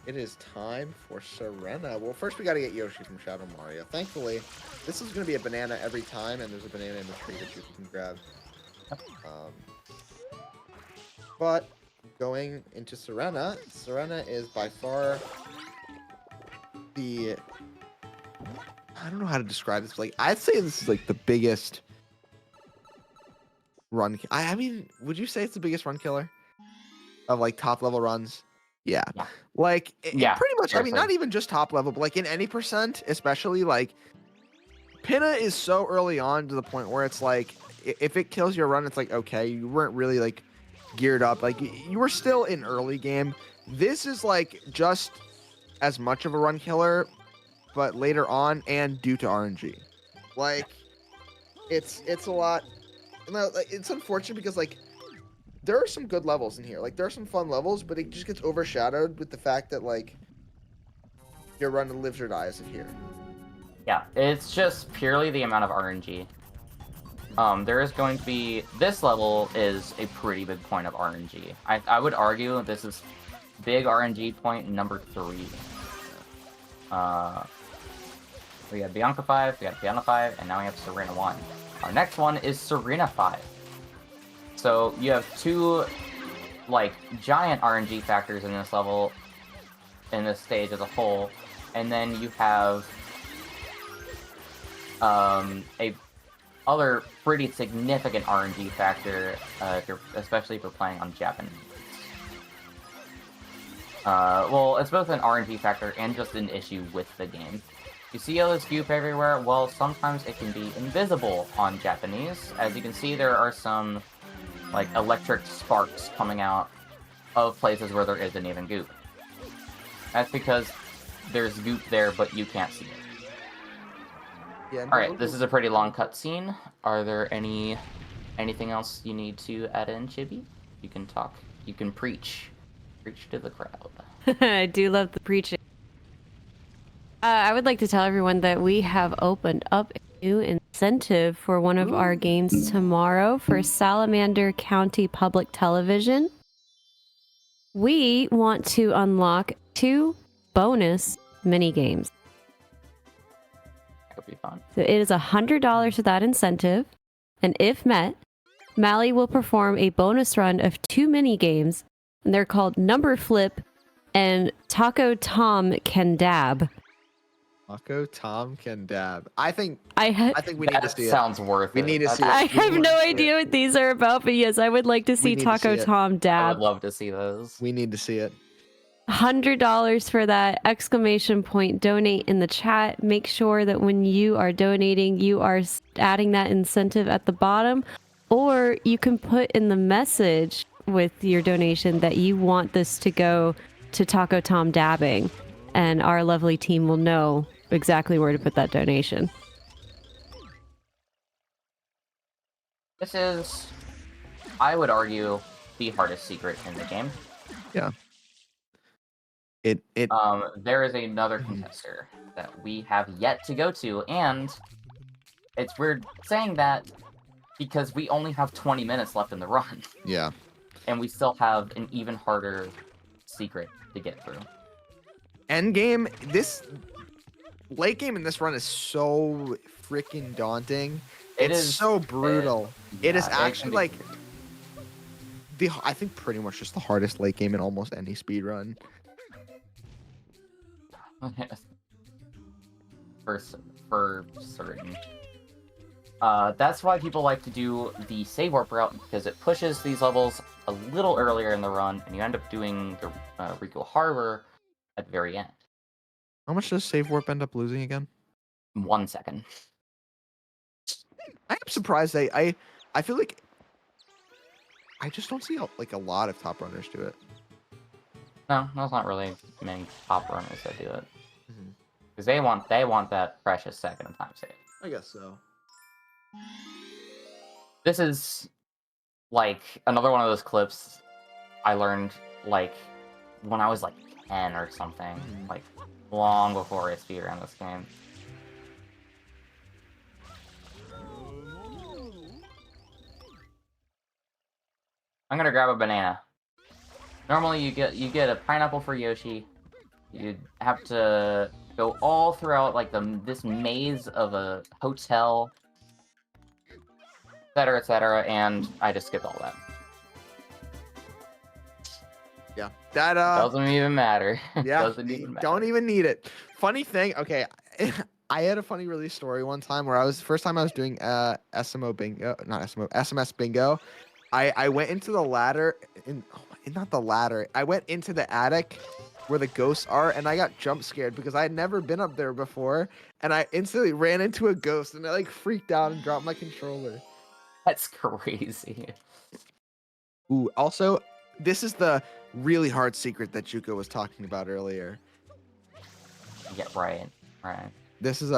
It is time for Serena. Well, first we got to get Yoshi from Shadow Mario. Thankfully, this is going to be a banana every time, and there's a banana in the tree that you can grab. But going into Serena, Serena is by far the... I don't know how to describe this. Like, I'd say this is like the biggest run. I mean, would you say it's the biggest run killer of like top level runs? Yeah. Like, it pretty much, I mean, not even just top level, but like in any percent, especially like Pinna is so early on to the point where it's like, if it kills your run, it's like, okay, you weren't really like geared up. Like you were still in early game. This is like just as much of a run killer, but later on and due to RNG. Like it's a lot. It's unfortunate because like there are some good levels in here. Like there are some fun levels, but it just gets overshadowed with the fact that like your run lives or dies in here. Yeah, it's just purely the amount of RNG. There is going to be... This level is a pretty big point of RNG. I would argue this is big RNG point number 3. We have Bianca 5, we have Piano 5, and now we have Serena 1. Our next one is Serena 5. So you have 2, like, giant RNG factors in this level, in this stage as a whole, and then you have a other pretty significant RNG factor, especially if you're playing on Japanese. Well, it's both an RNG factor and just an issue with the game. You see all this goop everywhere? Well, sometimes it can be invisible on Japanese. As you can see, there are some, like, electric sparks coming out of places where there isn't even goop. That's because there's goop there, but you can't see it. Yeah, Alright, this is a pretty long cutscene. Are there anything else you need to add in, Chibi? You can talk. You can preach. Preach to the crowd. I do love the preaching. I would like to tell everyone that we have opened up a new incentive for one of our games tomorrow for Salamander County Public Television. We want to unlock 2 bonus mini games. That would be fun. So it is $100 for that incentive, and if met, Mally will perform a bonus run of 2 mini games, and they're called Number Flip and Taco Tom Can Dab. Taco Tom Can Dab. I think we need to That see it. sounds worth We it. need to see it. I have no idea what these are about, but yes, I would like to see need to Taco see it. Tom I Dab. would love to see those. We need to see it. $100 for that, exclamation point donate in the chat. Make sure that when you are donating, you are adding that incentive at the bottom, or you can put in the message with your donation that you want this to go to Taco Tom Dabbing, and our lovely team will know exactly where to put that donation. This is, I would argue, the hardest secret in the game. Yeah. There is another contester that we have yet to go to, and it's weird saying that because we only have 20 minutes left in the run. Yeah. And we still have an even harder secret to get through. End game, this late game in this run is so freaking daunting. It's so brutal. It is actually like I think pretty much just the hardest late game in almost any speed run. for certain. That's why people like to do the save warp route, because it pushes these levels a little earlier in the run, and you end up doing the Rico Harbor at the very end. How much does save warp end up losing again? 1 second. I am surprised I feel like I just don't see like a lot of top runners do it. No, there's not really many top runners that do it. Mhm. Because they want that precious second of time save. I guess so. This is like another one of those clips I learned like when I was like 10 or something, like long before I speedran this game. I'm gonna grab a banana. Normally you get a pineapple for Yoshi. You have to go all throughout like this maze of a hotel, etc., and I just skipped all that. Yeah, that Doesn't even matter. yeah, Doesn't even matter. don't even need it. Funny thing, okay, I had a funny release story one time where first time I was doing SMO bingo, not SMO, SMS bingo. I went into the ladder not the ladder. I went into the attic where the ghosts are, and I got jump scared because I had never been up there before, and I instantly ran into a ghost, and I like freaked out and dropped my controller. That's crazy. Ooh, also, this is the really hard secret that Juko was talking about earlier. Yeah, right. This is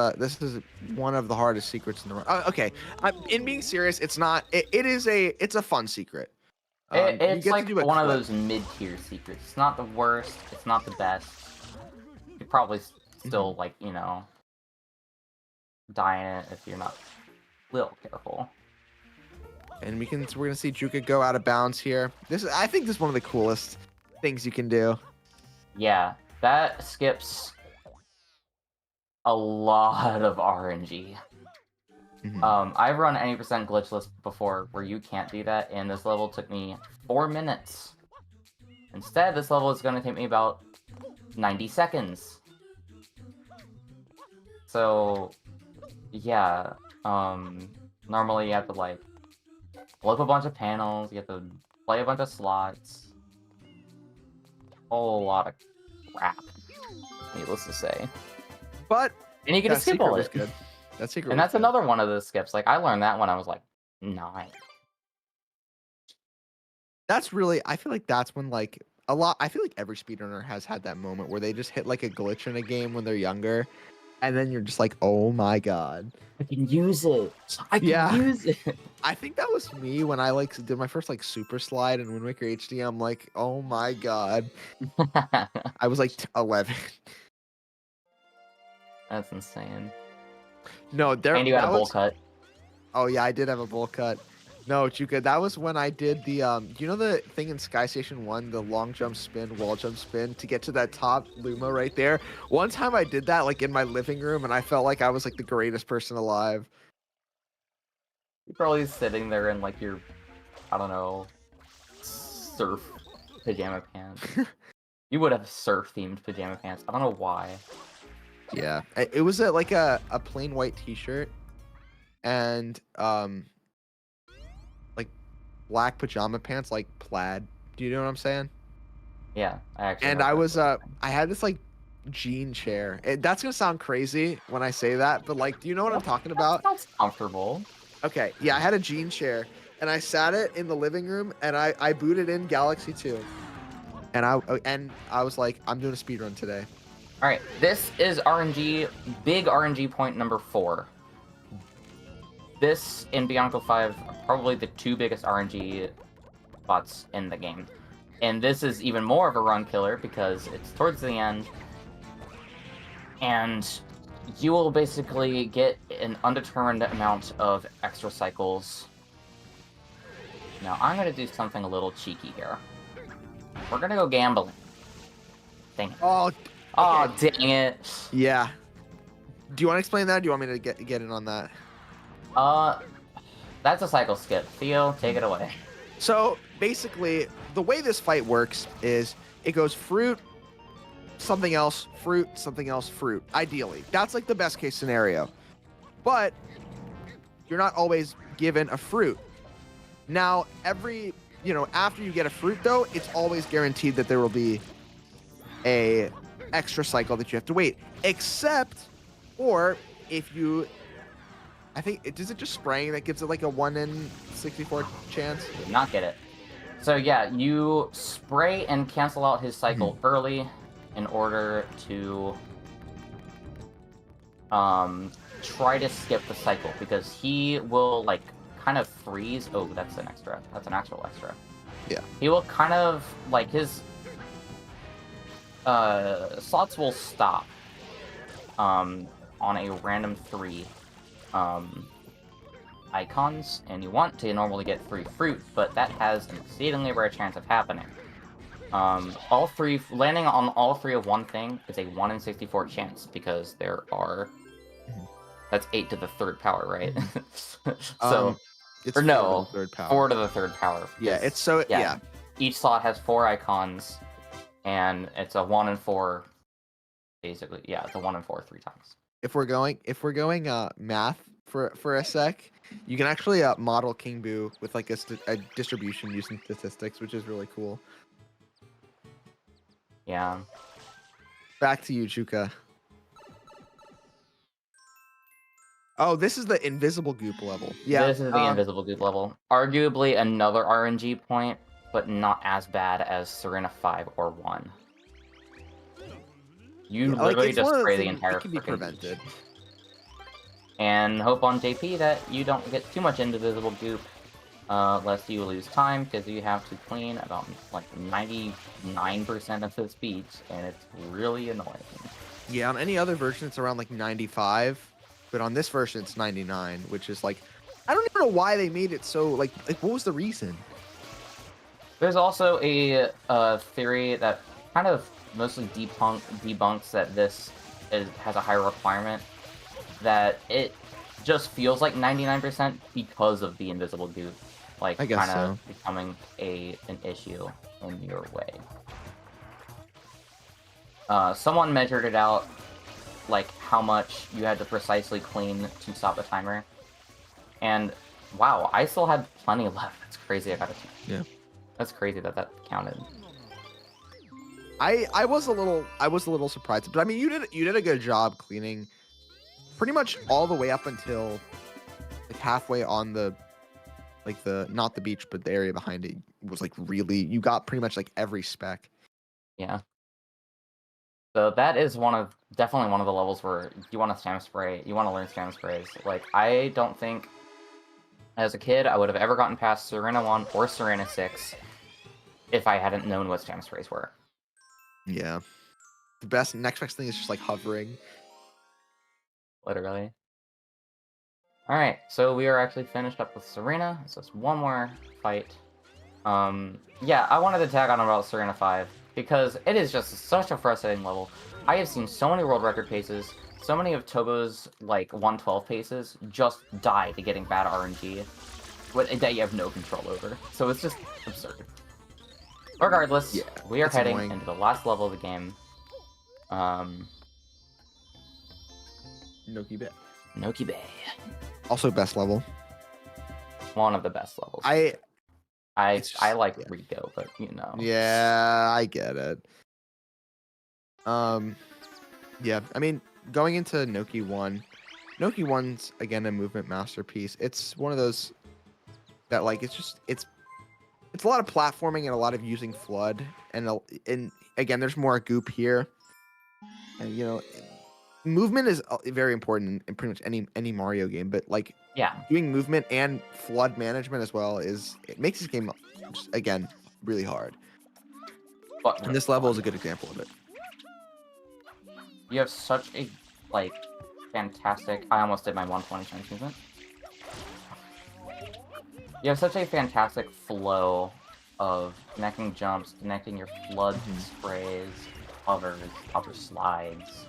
one of the hardest secrets in the run. Okay, in being serious, it's not. It's a fun secret. You It's get to like do a one of clip. those mid-tier secrets. It's not the worst. It's not the best. You could probably still like die in it if you're not a little careful. And we're gonna see Juka go out of bounds here. I think this is one of the coolest things you can do. Yeah, that skips a lot of RNG. I've run any percent glitchless before where you can't do that, and this level took me 4 minutes. Instead, this level is going to take me about 90 seconds. So, yeah, normally you have to, like, flip a bunch of panels, you have to play a bunch of slots. Whole lot of crap, needless to say. But and you can just skip all it. Good. That secret and was that's good. another one of the skips. Like, I learned that when I was, like, 9. That's really, I feel like that's when, like, I feel like every speedrunner has had that moment where they just hit, like, a glitch in a game when they're younger, and then you're just like, oh my god. I can use it. I can use it. I think that was me when I, like, did my first, like, super slide in Wind Waker HD. I'm like, oh my god. I was, like, 11. That's insane. No, And you had a bowl cut. Oh yeah, I did have a bowl cut. No, Chuka, that was when I did the you know the thing in Sky Station 1, the long jump spin, wall jump spin to get to that top Luma right there. One time I did that like in my living room, and I felt like I was like the greatest person alive. You're probably sitting there in like your, I don't know, surf pajama pants. You would have surf themed pajama pants. I don't know why. Yeah, it was like a plain white T-shirt, and like black pajama pants, like plaid. Do you know what I'm saying? Yeah, I actually. And I was I had this like jean chair. That's gonna sound crazy when I say that, but like, do you know what I'm talking about? That sounds comfortable. Okay, yeah, I had a jean chair, and I sat it in the living room, and I booted in Galaxy 2, and I was like, I'm doing a speed run today. All right, this is RNG, big RNG point number 4. This and Bianco 5 are probably the 2 biggest RNG spots in the game. And this is even more of a run killer because it's towards the end. And you will basically get an undetermined amount of extra cycles. Now, I'm going to do something a little cheeky here. We're going to go gambling. Dang it. Oh, dang it. Yeah. Do you want to explain that? Or do you want me to get in on that? That's a cycle skip. Theo, take it away. So basically, the way this fight works is it goes fruit, something else, fruit, something else, fruit. Ideally, that's like the best case scenario. But you're not always given a fruit. Now, after you get a fruit, though, it's always guaranteed that there will be a extra cycle that you have to wait. Except, or if you, is it just spraying that gives it like a 1 in 64 chance? Did not get it. So yeah, you spray and cancel out his cycle early in order to try to skip the cycle, because he will like kind of freeze. Oh, that's an extra. That's an actual extra. Yeah. He will kind of like his slots will stop on a random 3 icons, and you want to normally get 3 fruit, but that has an exceedingly rare chance of happening. All 3 landing on all 3 of one thing is a 1 in 64 chance, because there are that's 8 to the 3rd power, right? So it's or 4 no, to the 3rd power. 4 to the 3rd power. Yeah, it's so yeah. Each slot has 4 icons, and it's a 1 in 4. Basically, yeah, it's a 1 in 4 3 times. If we're going math for a sec, you can actually model King Boo with like a distribution using statistics, which is really cool. Yeah. Back to you, Chuka. Oh, this is the invisible goop level. Yeah. This is the invisible goop level. Arguably another RNG point, but not as bad as Serena 5 or 1. You literally just spray the entire it can be freaking prevented. beach. And hope on JP that you don't get too much invisible goop, lest you lose time, because you have to clean about like 99% of this beach, and it's really annoying. Yeah, on any other version it's around like 95, but on this version it's 99, which is like, I don't even know why they made it so like what was the reason? There's also a theory that kind of mostly debunks that this has a higher requirement, that it just feels like 99% because of the invisible goop, like kind of becoming an issue in your way. Someone measured it out, like how much you had to precisely clean to stop the timer, and wow, I still had plenty left. That's crazy. That's crazy that counted. I was a little surprised, but I mean you did a good job cleaning pretty much all the way up until like halfway on the not the beach but the area behind it was like really, you got pretty much like every spec. Yeah. So that is definitely one of the levels where you want to stam spray, you want to learn stam sprays. Like, I don't think as a kid I would have ever gotten past Serena 1 or Serena 6 if I hadn't known what stam sprays were. Yeah. The next best thing is just like hovering. Literally. Alright, so we are actually finished up with Serena. So it's one more fight. Yeah, I wanted to tag on about Serena 5, because it is just such a frustrating level. I have seen so many world record paces, so many of Tobo's, like, 112 paces just die to getting bad RNG that you have no control over. So it's just absurd. Regardless, we are heading into the last level of the game. Noki Bay. Noki Bay. Also best level. One of the best levels. I like Rico, but you know. Yeah, I get it. Yeah, I mean, going into Noki 1, Noki 1's again a movement masterpiece. It's one of those that like it's a lot of platforming and a lot of using flood, and again there's more goop here, and you know, movement is very important in pretty much any Mario game, but like doing movement and flood management as well it makes this game just, again, really hard. And this level is a good example of it. You have such a fantastic. I almost did my 120 chance movement. You have such a fantastic flow of connecting jumps, connecting your flood sprays, hovers, hover slides.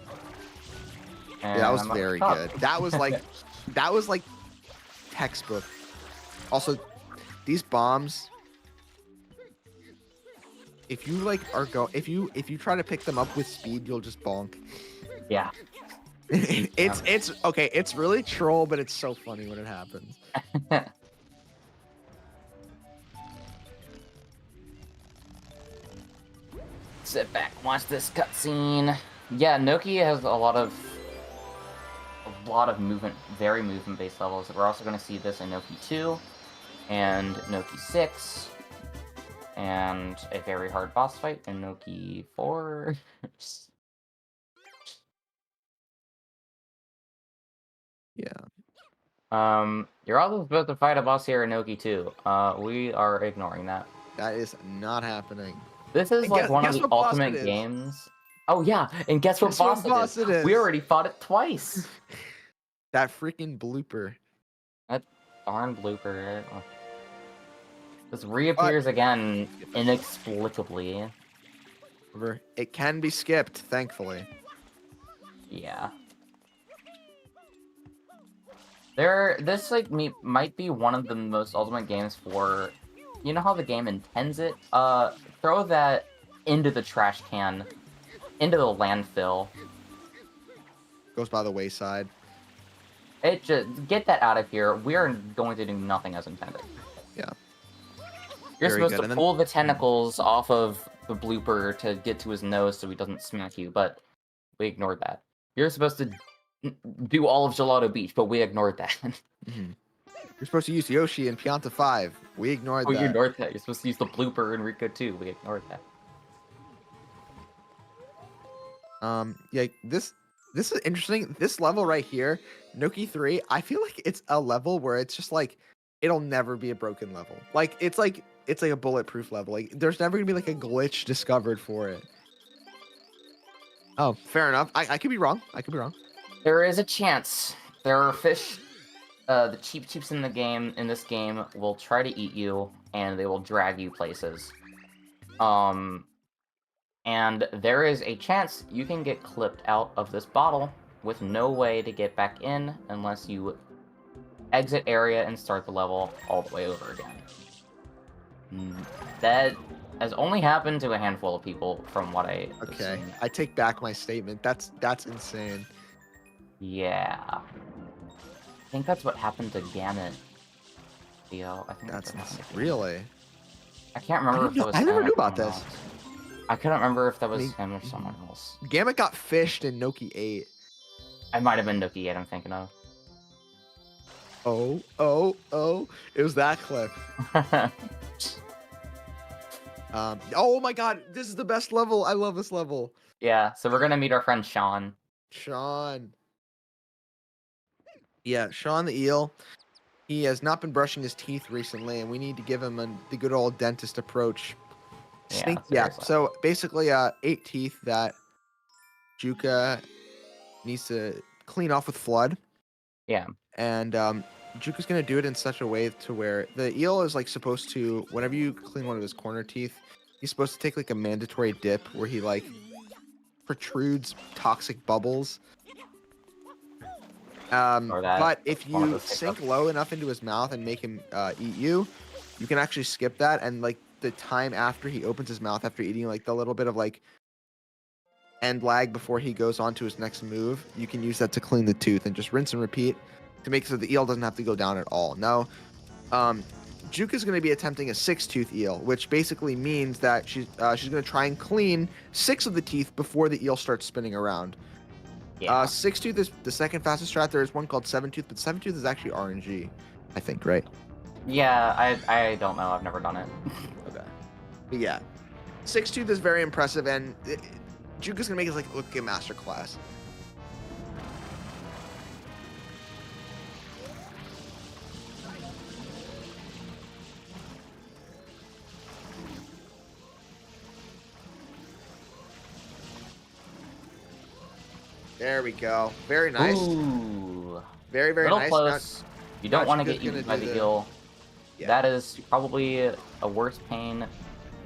And that was very good. That was like textbook. Also, these bombs, if you if you try to pick them up with speed, you'll just bonk. Yeah. It's okay, it's really troll, but it's so funny when it happens. Sit back, watch this cutscene. Yeah, Noki has a lot of movement, very movement-based levels. We're also going to see this in Noki 2 and Noki 6. And a very hard boss fight in Noki 4. Yeah. You're also supposed to fight a boss here in Noki 2. We are ignoring that. That is not happening. This is And like one of guess the what boss it ultimate is? games. Oh yeah, and guess what boss it is? We already fought it twice. That freaking blooper. That darn blooper. This reappears again inexplicably. It can be skipped, thankfully. Yeah. This like might be one of the most ultimate games for, you know how the game intends it? Throw that into the trash can, into the landfill. Goes by the wayside. It just get that out of here. We are going to do nothing as intended. Yeah. You're Very supposed good. to pull the tentacles off of the blooper to get to his nose so he doesn't smack you, but we ignored that. You're supposed to do all of Gelato Beach, but we ignored that. You're supposed to use Yoshi in Pianta 5. We ignored that. You ignored that. You're supposed to use the blooper in Rico 2. We ignored that. Yeah, this is interesting. This level right here, Noki 3, I feel like it's a level where it's just like it'll never be a broken level. Like it's like a bulletproof level. Like there's never gonna be like a glitch discovered for it. Oh, fair enough. I could be wrong. I could be wrong. There is a chance. There are fish. The cheap cheeps in this game will try to eat you, and they will drag you places. And there is a chance you can get clipped out of this bottle with no way to get back in unless you exit area and start the level all the way over again. That has only happened to a handful of people from what I have Okay, seen. I take back my statement. That's insane. Yeah. I think that's what happened to Gamut. Theo, I think That's what happened to really. I can't remember if that was I him never or knew about someone this. else. I couldn't remember if that was mean, him or someone else. Gamut got fished in Noki 8. I might have been Nookie 8 I'm thinking of. Oh. It was that clip. Oh my god, this is the best level. I love this level. Yeah, so we're gonna meet our friend Sean. Sean. Yeah, Sean the eel. He has not been brushing his teeth recently, and we need to give him the good old dentist approach. Yeah, Yeah. seriously. So basically, 8 teeth that Juka needs to clean off with Flood. Yeah. And Juka's gonna do it in such a way to where the eel is like supposed to, whenever you clean one of his corner teeth, he's supposed to take like a mandatory dip where he like protrudes toxic bubbles. But if you sink low enough into his mouth and make him eat you, you can actually skip that, and like the time after he opens his mouth after eating, like the little bit of like end lag before he goes on to his next move, you can use that to clean the tooth and just rinse and repeat to make so the eel doesn't have to go down at all. Now, Juka's going to be attempting a 6-tooth eel, which basically means that she's going to try and clean 6 of the teeth before the eel starts spinning around. Yeah. 6-tooth is the second fastest strat. There is one called 7-tooth, but 7-tooth is actually RNG, I think, right? Yeah, I don't know. I've never done it. Okay. But yeah, 6-tooth is very impressive, and Juka's gonna make it look like a master class. There we go. Very nice. Ooh. Very, very Little nice. close. You don't want to get Juka's gonna eaten by do the eel. Yeah. That is probably a worse pain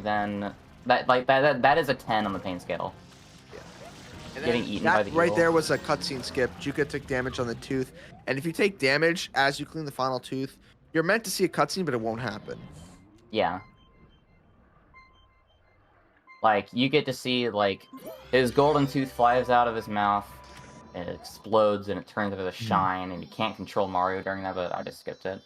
than that. Like that is a 10 on the pain scale. And Getting then eaten that by the right eel. there was a cutscene skip. Juka took damage on the tooth, and if you take damage as you clean the final tooth, you're meant to see a cutscene, but it won't happen. Yeah. Like you get to see like his golden tooth flies out of his mouth, and it explodes, and it turns into the shine, and you can't control Mario during that. But I just skipped it.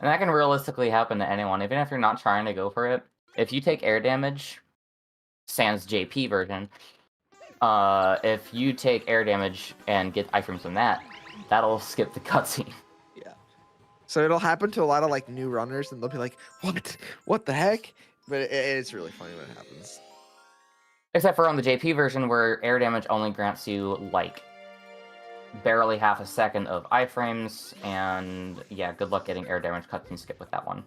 And that can realistically happen to anyone, even if you're not trying to go for it. If you take air damage, sans JP version, if you take air damage and get items from that, that'll skip the cutscene. Yeah. So it'll happen to a lot of like new runners, and they'll be like, What the heck?" But it's really funny when it happens. Except for on the JP version, where air damage only grants you like barely half a second of iframes, and yeah, good luck getting air damage cut and skip with that one.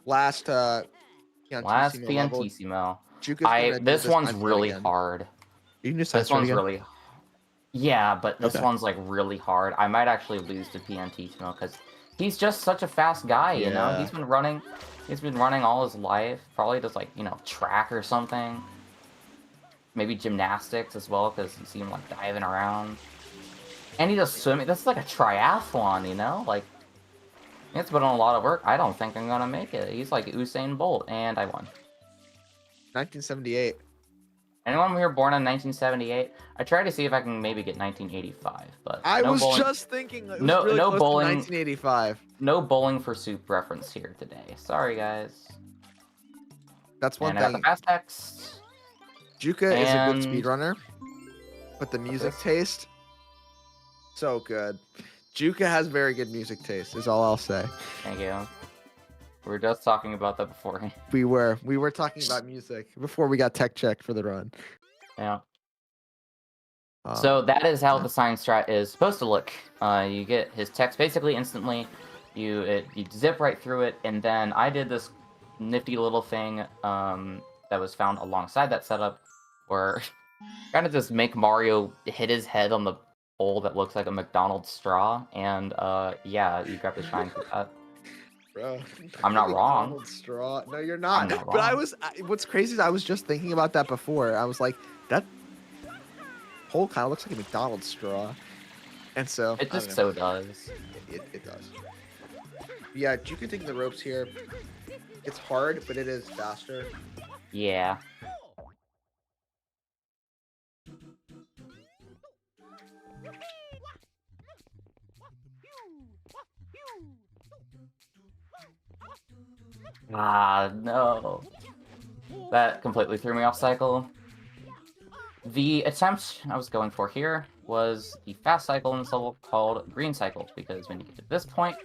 Last Piantissimo. Juka's This one's really hard. You can just This one's really... Yeah, but this one's like really hard. I might actually lose to Piantissimo because he's just such a fast guy, you know? He's been running all his life. Probably does like, you know, track or something. Maybe gymnastics as well, because you see him like diving around. And he does swimming. This is like a triathlon, you know? Like, it's been a lot of work. I don't think I'm gonna make it. He's like Usain Bolt, and I won. 1978. Anyone here born in 1978? I tried to see if I can maybe get 1985, but I was just thinking it was really close to 1985. No bowling for soup reference here today. Sorry, guys. That's one thing. I got the fast text. Juka is a good speedrunner, but the music taste, so good. Juka has very good music taste, is all I'll say. Thank you. We were just talking about that beforehand. We were talking about music before we got tech checked for the run. Yeah. So that is how the science strat is supposed to look. You get his text basically instantly. You zip right through it, and then I did this nifty little thing that was found alongside that setup, where kind of just make Mario hit his head on the bowl that looks like a McDonald's straw, and yeah, you grab the shine for that. Bro, I'm not wrong. Straw. No, you're not. But what's crazy is I was just thinking about that before. I was like, that hole kind of looks like a McDonald's straw. And so it just so does. It does. Yeah, you can take the ropes here. It's hard, but it is faster. Yeah. Ah, no. That completely threw me off cycle. The attempt I was going for here was the fast cycle in this level called green cycle, because when you get to this point,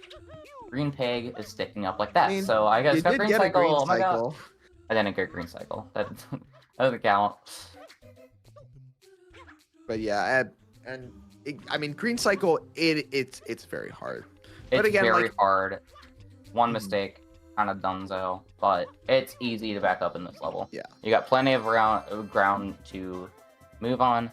green peg is sticking up like that. I mean, so I guess got green cycle. Oh my god. I didn't get green cycle. That doesn't count. But yeah, I mean, green cycle, it's very hard. But again, very hard. One mistake, kind of dunzo, but it's easy to back up in this level. Yeah. You got plenty of ground to move on,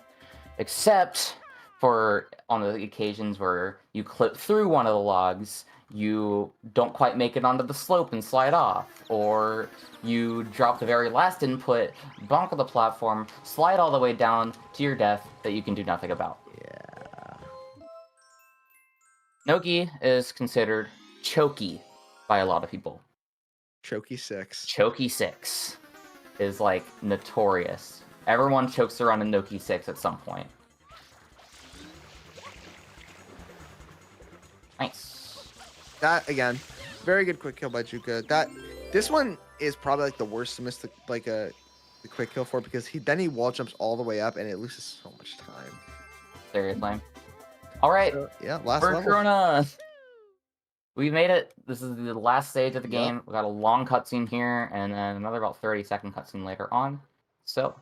except for on the occasions where you clip through one of the logs, you don't quite make it onto the slope and slide off, or you drop the very last input, bonk on the platform, slide all the way down to your death that you can do nothing about. Yeah. Noki is considered chokey by a lot of people. Chokey 6. Chokey 6 is like notorious. Everyone chokes around a Noki 6 at some point. Nice. That again, very good quick kill by Juka. This one is probably like the worst to miss the quick kill for, because he wall jumps all the way up and it loses so much time. Seriously. All right. Yeah, last level. Corona. We made it. This is the last stage of the game. We got a long cutscene here, and then another about 30-second cutscene later on. So,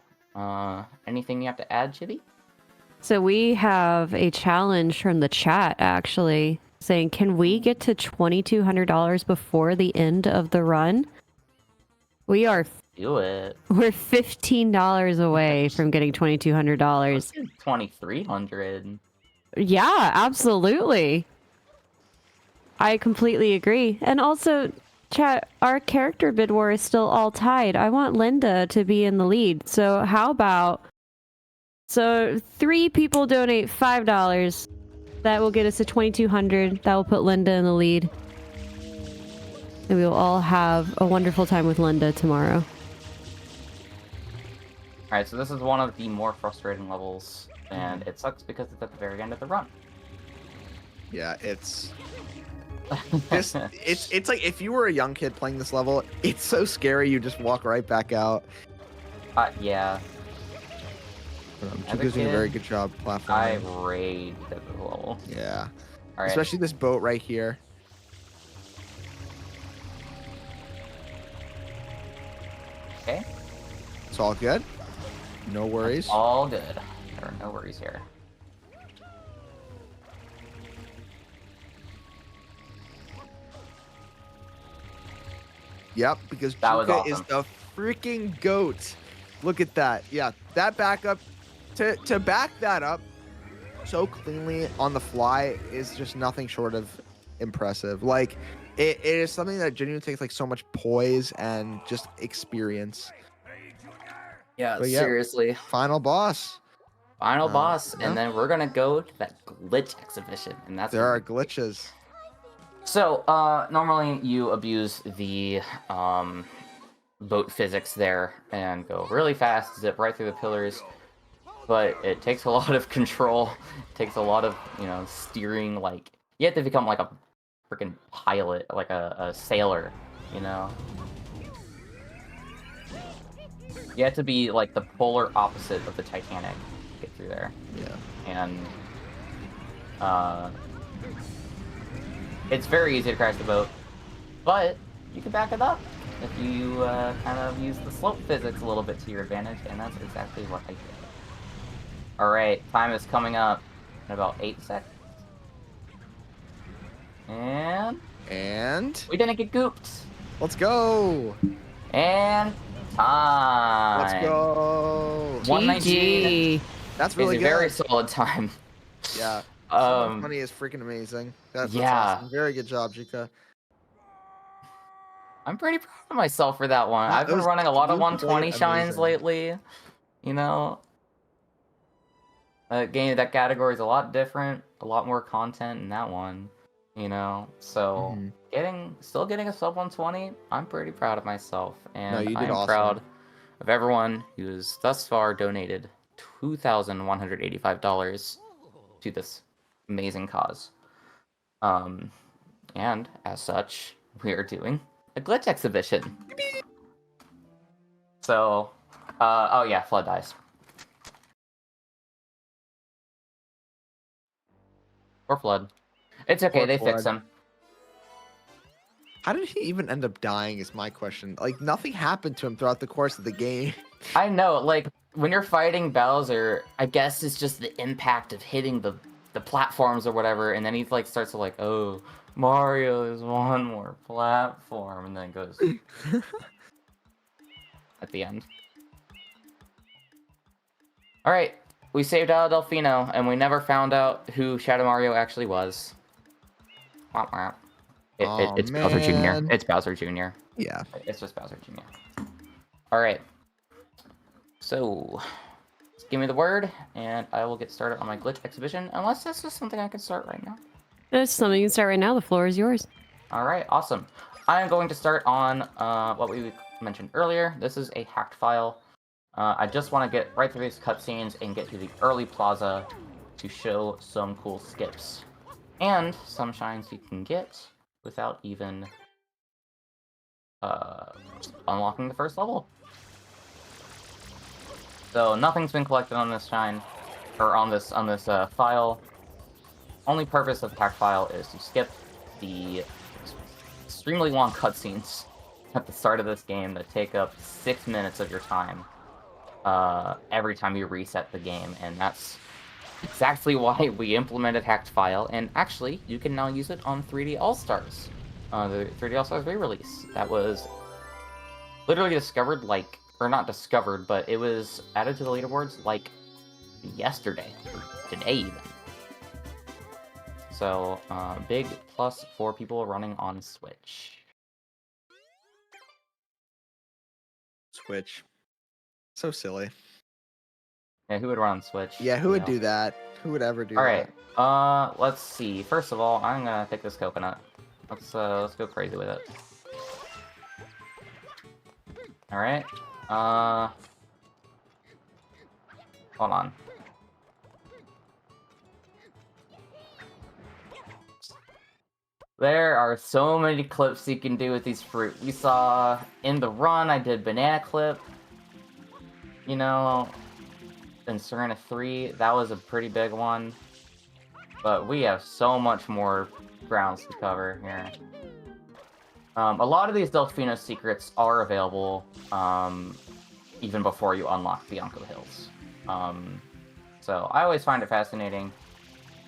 anything you have to add, Chibi? So we have a challenge from the chat, actually, saying, can we get to $2,200 before the end of the run? We are... Do it. We're $15 away from getting $2,200. $2,300. Yeah, absolutely. I completely agree. And also, chat, our character bid war is still all tied. I want Linda to be in the lead. So how about... So 3 people donate $5. That will get us to $2,200. That will put Linda in the lead. And we will all have a wonderful time with Linda tomorrow. Alright, so this is one of the more frustrating levels, and it sucks because it's at the very end of the run. Yeah, it's like if you were a young kid playing this level, it's so scary you just walk right back out. Yeah. Juko's doing a very good job I platforming. raged at the level. Yeah. All right. Especially this boat right here. Okay. It's all good. No worries. That's all good. There are no worries here. Yep, because That was Juka is awesome. the freaking goat. Look at that. Yeah, that backup to back that up so cleanly on the fly is just nothing short of impressive. Like it is something that genuinely takes like so much poise and just experience. Yeah, But yeah, seriously. final boss. Final boss, Yeah. and then we're gonna go to that glitch exhibition, and that's There gonna are be great. glitches. So, normally you abuse the boat physics there and go really fast, zip right through the pillars, but it takes a lot of control. It takes a lot of, steering. Like, you have to become like a freaking pilot, like a sailor, you know? You have to be like the polar opposite of the Titanic to get through there. Yeah. And, it's very easy to crash the boat, but you can back it up if you kind of use the slope physics a little bit to your advantage, and that's exactly what I did. Alright, time is coming up in about 8 seconds. And we didn't get gooped. Let's go. And time. Let's go. 119. That's really is a good. very solid time. Yeah. 120 is freaking amazing. That's awesome. Very good job, Juka. I'm pretty proud of myself for that one. I've been running a lot of 120 shines lately. You know, that category is a lot different, a lot more content in that one. You know, so still getting a sub 120, I'm pretty proud of myself, and I'm proud of everyone who's thus far donated $2,185 to this amazing cause. And as such, we are doing a glitch exhibition. So, oh yeah, Flood dies. Or Flood. It's okay, they fix him. How did he even end up dying is my question. Like, nothing happened to him throughout the course of the game. I know, like, when you're fighting Bowser, I guess it's just the impact of hitting the platforms or whatever, and then he, like, starts to, like, oh, Mario is one more platform, and then it goes at the end. Alright, we saved out Delfino, and we never found out who Shadow Mario actually was. It's Bowser Jr. It's Bowser Jr. Yeah. It's just Bowser Jr. Alright. So, give me the word, and I will get started on my glitch exhibition, unless that's just something I can start right now. That's something you can start right now. The floor is yours. Alright, awesome. I am going to start on what we mentioned earlier. This is a hacked file. I just want to get right through these cutscenes and get to the early plaza to show some cool skips. And some shines you can get without even unlocking the first level. So nothing's been collected on this shine, or on this file. Only purpose of the hack file is to skip the extremely long cutscenes at the start of this game that take up 6 minutes of your time every time you reset the game, and that's exactly why we implemented hacked file. And actually, you can now use it on 3D All-Stars, the 3D All-Stars re-release. That was literally discovered, like, or not discovered, but it was added to the leaderboards like yesterday, or today even. So, big plus for people running on Switch. Switch. So silly. Yeah, who would run on Switch? Yeah, who would do that? Who would ever do that? Alright, let's see. First of all, I'm gonna pick this coconut. Let's go crazy with it. Alright. Hold on. There are so many clips you can do with these fruit. We saw in the run, I did banana clip. You know, in Serena 3, that was a pretty big one. But we have so much more grounds to cover here. A lot of these Delfino secrets are available even before you unlock Bianco Hills. So I always find it fascinating.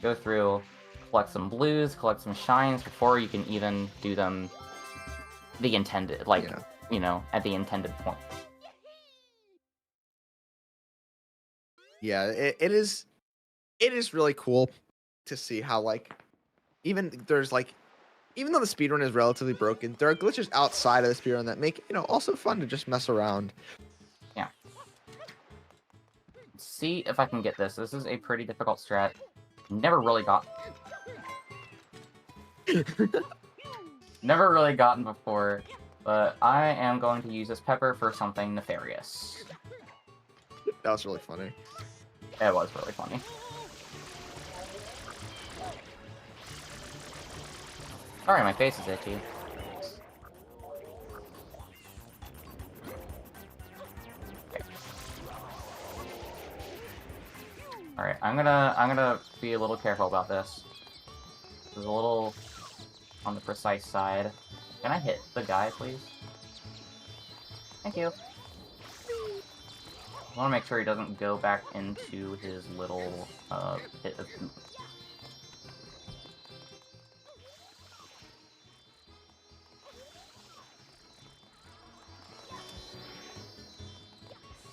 Go through, collect some blues, collect some shines before you can even do them the intended, like, you know, at the intended point. Yeah, it is really cool to see how, like, even there's, like, even though the speedrun is relatively broken, there are glitches outside of the speedrun that make, you know, also fun to just mess around. Yeah. Let's see if I can get this. This is a pretty difficult strat. Never really gotten before, but I am going to use this pepper for something nefarious. That was really funny. It was really funny. Sorry, my face is itchy. Okay. Alright, I'm gonna be a little careful about this. This is a little on the precise side. Can I hit the guy, please? Thank you. I want to make sure he doesn't go back into his little pit of poop.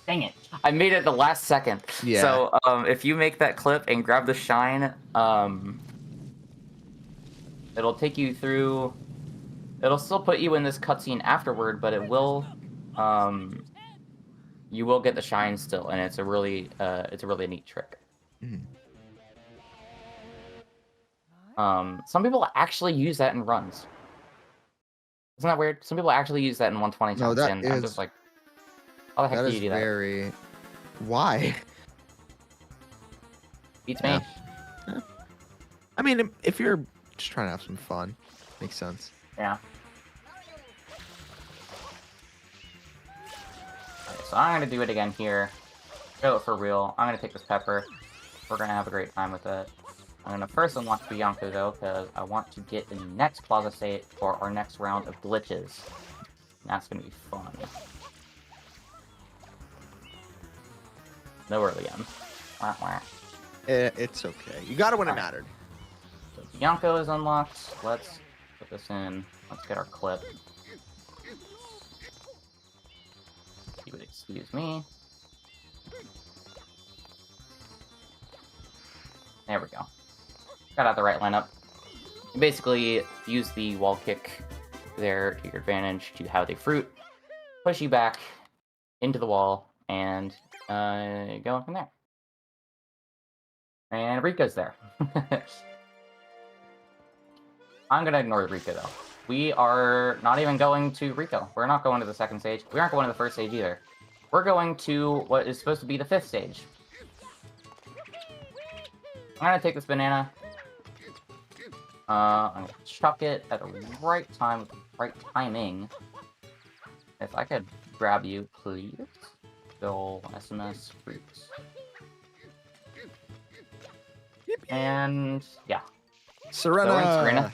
Dang it! I made it at the last second. Yeah. So if you make that clip and grab the shine, it'll take you through. It'll still put you in this cutscene afterward, but it will, you will get the shine still, and it's a really neat trick. Mm. Some people actually use that in runs. Isn't that weird? Some people actually use that in 120 No, times, that and I'm is- just like, how the heck That do is you do that? very... Why? Beats Yeah. me. Yeah. I mean, if you're just trying to have some fun, makes sense. Yeah. Okay, so I'm gonna do it again here. Go for real. I'm gonna take this pepper. We're gonna have a great time with it. I'm gonna first unlock Bianco though, because I want to get in the next Plaza State for our next round of glitches. And that's gonna be fun. No early end. Wah, wah. It's okay. You got it when it Alright. mattered. So Bianco is unlocked. Let's put this in. Let's get our clip. If you would excuse me. There we go. Got out the right lineup. You basically use the wall kick there to your advantage to have the fruit push you back into the wall and go from there. And Rico's there. I'm gonna ignore Rico though. We are not even going to Rico. We're not going to the second stage. We aren't going to the first stage either. We're going to what is supposed to be the 5th stage. I'm gonna take this banana. I'm gonna chuck it at the right time with the right timing. If I could grab you, please. Bill SMS fruits. And yeah. Serena. So we're in Serena.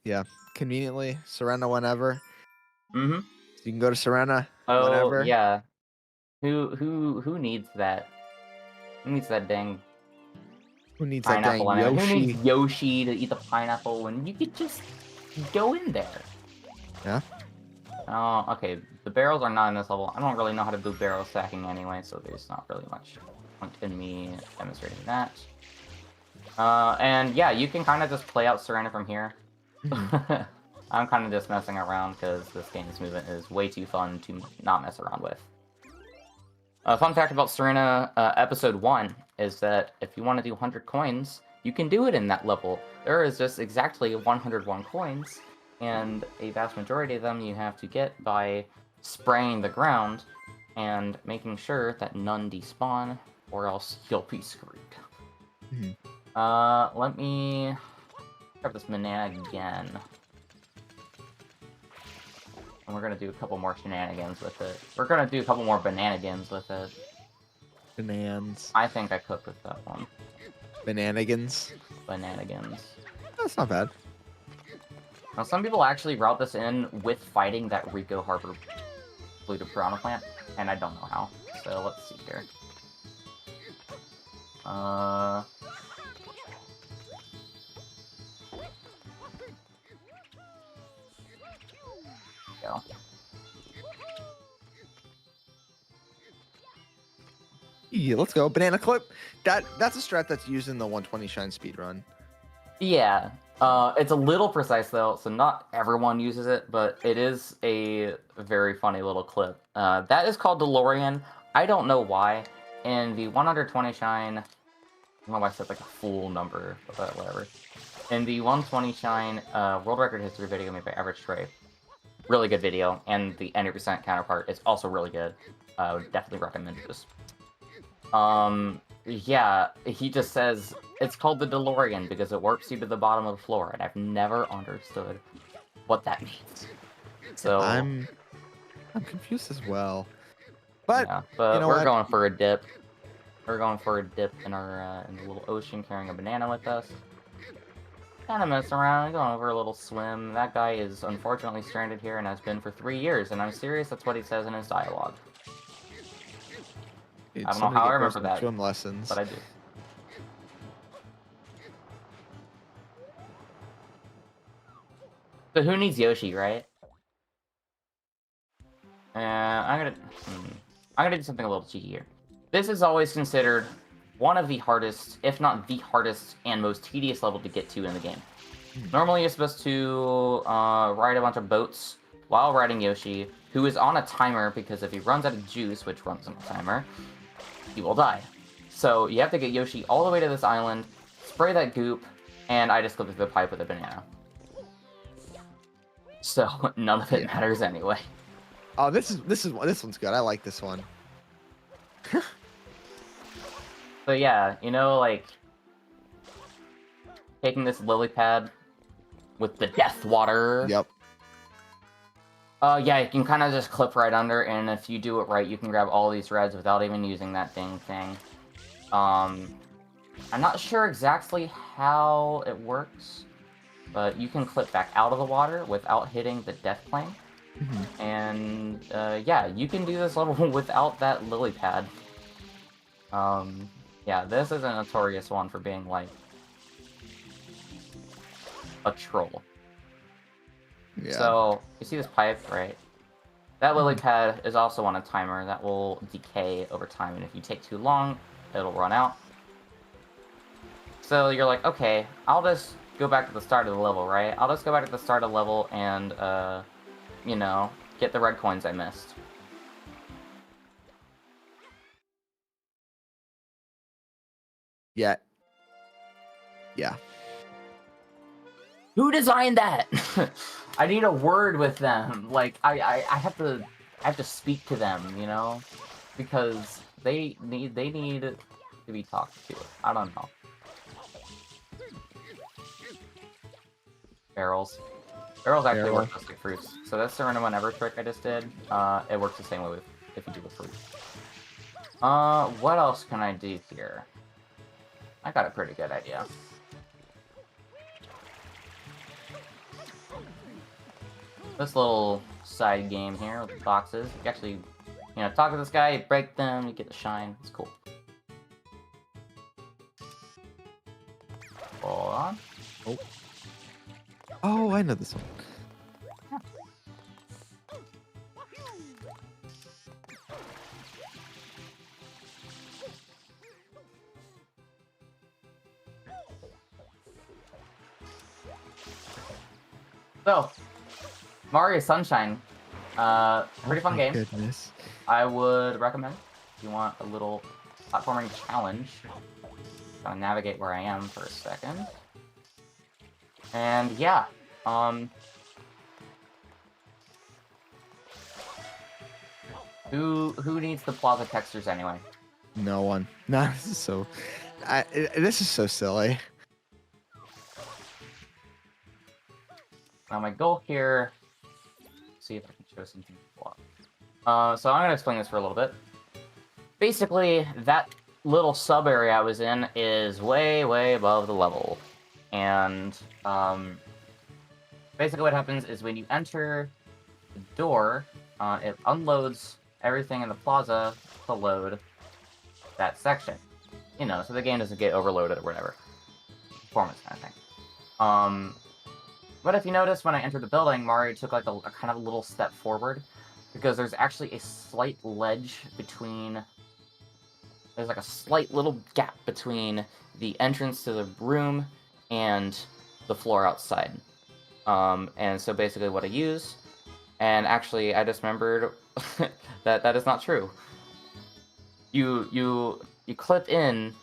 Yeah, conveniently, Serena whenever. Mm-hmm. So you can go to Serena Oh whenever. yeah. Who needs that? Who needs that dang Who needs that dang pineapple in it? Who Yoshi? needs Yoshi to eat the pineapple when you could just go in there? Yeah. Oh, okay. The barrels are not in this level. I don't really know how to do barrel stacking anyway, so there's not really much point in me demonstrating that. And yeah, you can kind of just play out Serena from here. Mhm. I'm kind of just messing around because this game's movement is way too fun to not mess around with. Fun fact about Serena Episode 1 is that if you want to do 100 coins, you can do it in that level. There is just exactly 101 coins, and a vast majority of them you have to get by spraying the ground and making sure that none despawn, or else you'll be screwed. Mhm. Let me grab this banana again. And we're gonna do a couple more shenanigans with it. We're gonna do a couple more bananigans with it. Bananas. I think I cooked with that one. Bananigans. Bananigans. That's not bad. Now, some people actually route this in with fighting that Rico Harbor polluted piranha plant, and I don't know how. So let's see here. Go. Yeah, let's go. Banana clip. That's a strat that's used in the 120 shine speedrun. Yeah. It's a little precise though, so not everyone uses it, but it is a very funny little clip. That is called DeLorean. I don't know why. In the 120 shine, I don't know why I said like a full number, but whatever. In the 120 shine world record history video made by Average Trey, really good video, and the 90% counterpart is also really good. I would definitely recommend this. Yeah, he just says it's called the DeLorean because it warps you to the bottom of the floor, and I've never understood what that means. So I'm confused as well. But yeah, but you know we're what? going for a dip. We're going for a dip in our in the little ocean, carrying a banana with us. Kind of messing around, going over a little swim. That guy is unfortunately stranded here and has been for 3 years, and I'm serious. That's what he says in his dialogue. Dude, I don't know somebody how I get remember some that, swim lessons. but I do. So who needs Yoshi, right? I'm gonna do something a little cheeky here. This is always considered one of the hardest, if not the hardest, and most tedious level to get to in the game. Normally, you're supposed to ride a bunch of boats while riding Yoshi, who is on a timer because if he runs out of juice, which runs on a timer, he will die. So you have to get Yoshi all the way to this island, spray that goop, and I just clipped the pipe with a banana. So none of it matters anyway. Oh, this one's good. I like this one. So yeah, you know, like taking this lily pad with the death water. Yep. Yeah, you can kind of just clip right under, and if you do it right, you can grab all these reds without even using that dang thing. I'm not sure exactly how it works, but you can clip back out of the water without hitting the death plane. And yeah, you can do this level without that lily pad. Yeah, this is a notorious one for being like a troll. Yeah. So you see this pipe, right? That lily pad is also on a timer that will decay over time, and if you take too long, it'll run out. So you're like, okay, I'll just go back to the start of the level, right? I'll just go back to the start of the level and, you know, get the red coins I missed. Yeah. Yeah. Who designed that? I need a word with them. Like, I have to speak to them, you know? Because they need to be talked to. I don't know. Barrels. Barrels actually Barrel. work just like fruits. So that's the random whenever trick I just did. It works the same way with if you do with fruit. What else can I do here? I got a pretty good idea. This little side game here with the boxes. You actually, you know, talk to this guy, you break them, you get the shine. It's cool. Hold on. Oh. Oh, I know this one. So, Mario Sunshine. Pretty fun game. Goodness. I would recommend if you want a little platforming challenge. Gotta navigate where I am for a second. And yeah, who needs the plaza textures anyway? No one. No, this is so. This is so silly. Now my goal here. See if I can show something. So I'm gonna explain this for a little bit. basically, that little sub area I was in is way, way above the level. And basically what happens is when you enter the door, it unloads everything in the plaza to load that section. You know, so the game doesn't get overloaded or whatever. Performance kind of thing. But if you notice, when I entered the building, Mario took like a kind of a little step forward, because there's actually a slight ledge between... There's like a slight little gap between the entrance to the room and the floor outside. And so basically what I use, and actually I just remembered that that is not true. You clip in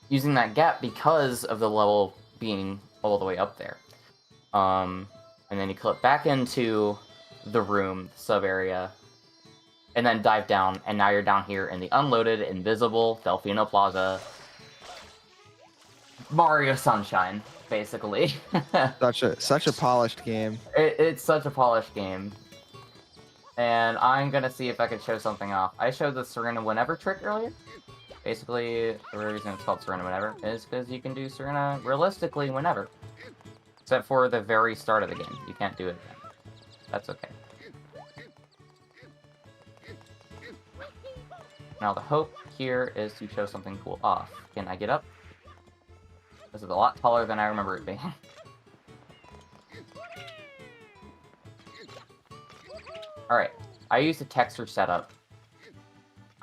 using that gap because of the level being all the way up there. And then you clip back into the room, the sub area, and then dive down, and now you're down here in the unloaded, invisible Delfino Plaza. Mario Sunshine, basically. Such a polished game. It's such a polished game. And I'm gonna see if I can show something off. I showed the Serena Whenever trick earlier. Basically, the reason it's called Serena Whenever is because you can do Serena realistically whenever. Except for the very start of the game. You can't do it again. That's okay. Now the hope here is to show something cool off. Can I get up? This is a lot taller than I remember it being. Alright, I used a texture setup.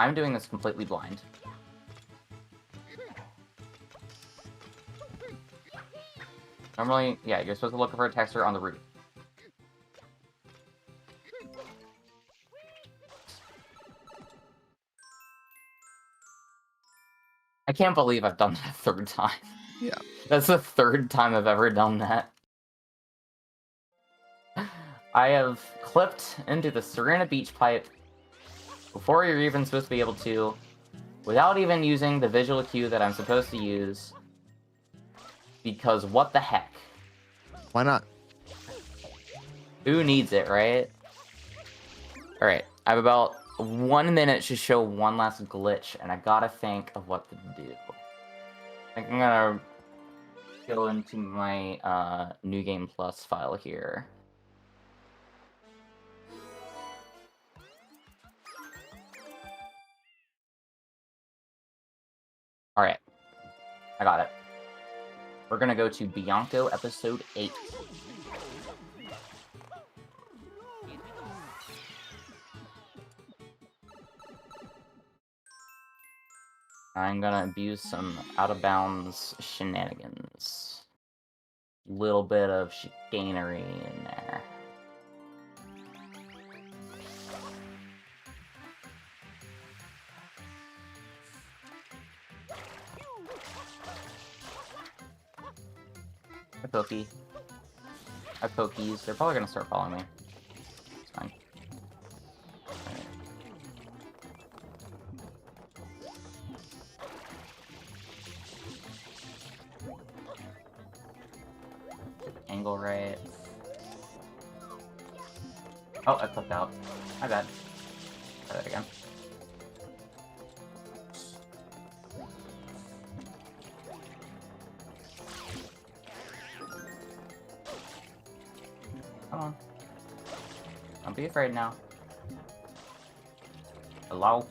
I'm doing this completely blind. Normally, yeah, you're supposed to look for a texture on the roof. I can't believe I've done that a third time. Yeah. That's the third time I've ever done that. I have clipped into the Serena Beach pipe before you're even supposed to be able to, without even using the visual cue that I'm supposed to use, because what the heck? Why not? Who needs it, right? Alright, I have about 1 minute to show one last glitch, and I gotta think of what to do. I think I'm gonna go into my New Game Plus file here. Alright, I got it. We're gonna go to Bianco Episode 8. I'm gonna abuse some out-of-bounds shenanigans. Little bit of chicanery in there. Hi, Pokey. Hi, Pokies. They're probably gonna start following me. It's fine. Alright. Angle right. Oh, I flipped out. My bad. Try that again. Come on. Don't be afraid now. Hello?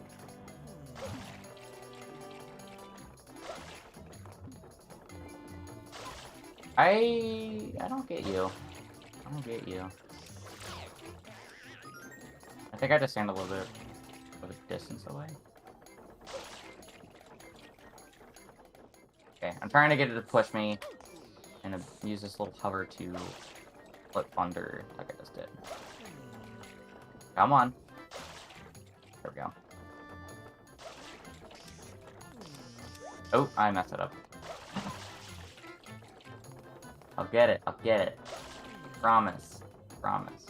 I don't get you. I don't get you. I think I just stand a little bit of a distance away. Okay, I'm trying to get it to push me and use this little hover to flip under like I just did. Come on. There we go. Oh, I messed it up. I'll get it. I'll get it. Promise. Promise.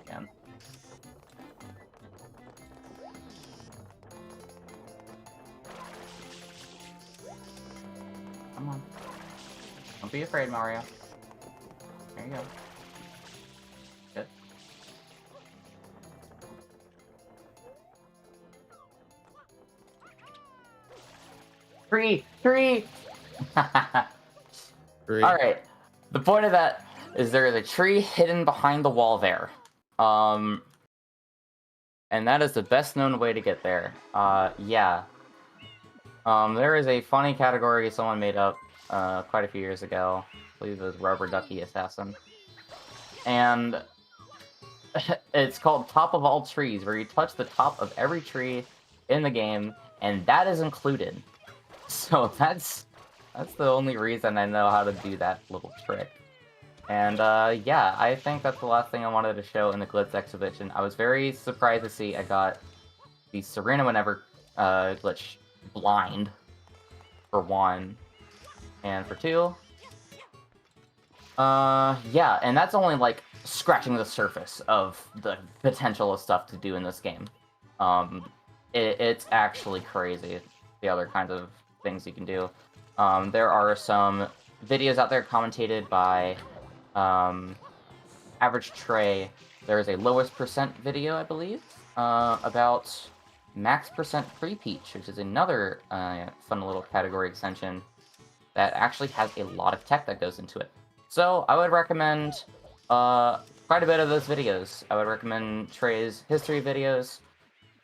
Again. Come on. Don't be afraid, Mario. There you go. Good. Tree! Tree! Three. Alright. The point of that is there is a tree hidden behind the wall there. And that is the best known way to get there. Yeah. There is a funny category someone made up quite a few years ago. I believe it was Rubber Ducky Assassin. And it's called Top of All Trees, where you touch the top of every tree in the game, and that is included. So that's the only reason I know how to do that little trick. And yeah, I think that's the last thing I wanted to show in the Glitz exhibition. I was very surprised to see I got the Serena Whenever glitch blind, for one, and for two. Yeah, and that's only like scratching the surface of the potential of stuff to do in this game. It's actually crazy, the other kinds of things you can do. There are some videos out there commentated by Average Trey. There is a lowest percent video, I believe, about max percent free peach, which is another fun little category extension that actually has a lot of tech that goes into it. So I would recommend quite a bit of those videos. I would recommend Trey's history videos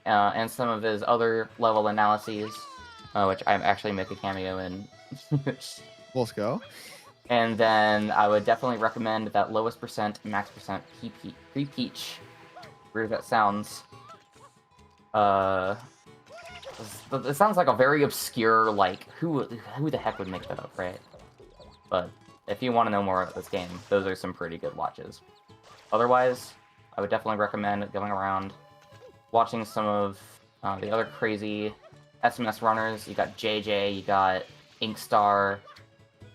and some of his other level analyses, which I actually make a cameo in. Let's go. And then I would definitely recommend that lowest percent, max percent free peach. Weird that sounds. It sounds like a very obscure, like, who the heck would make that up, right? But if you want to know more about this game, those are some pretty good watches. Otherwise, I would definitely recommend going around, watching some of the other crazy SMS runners. You got JJ, you got Inkstar,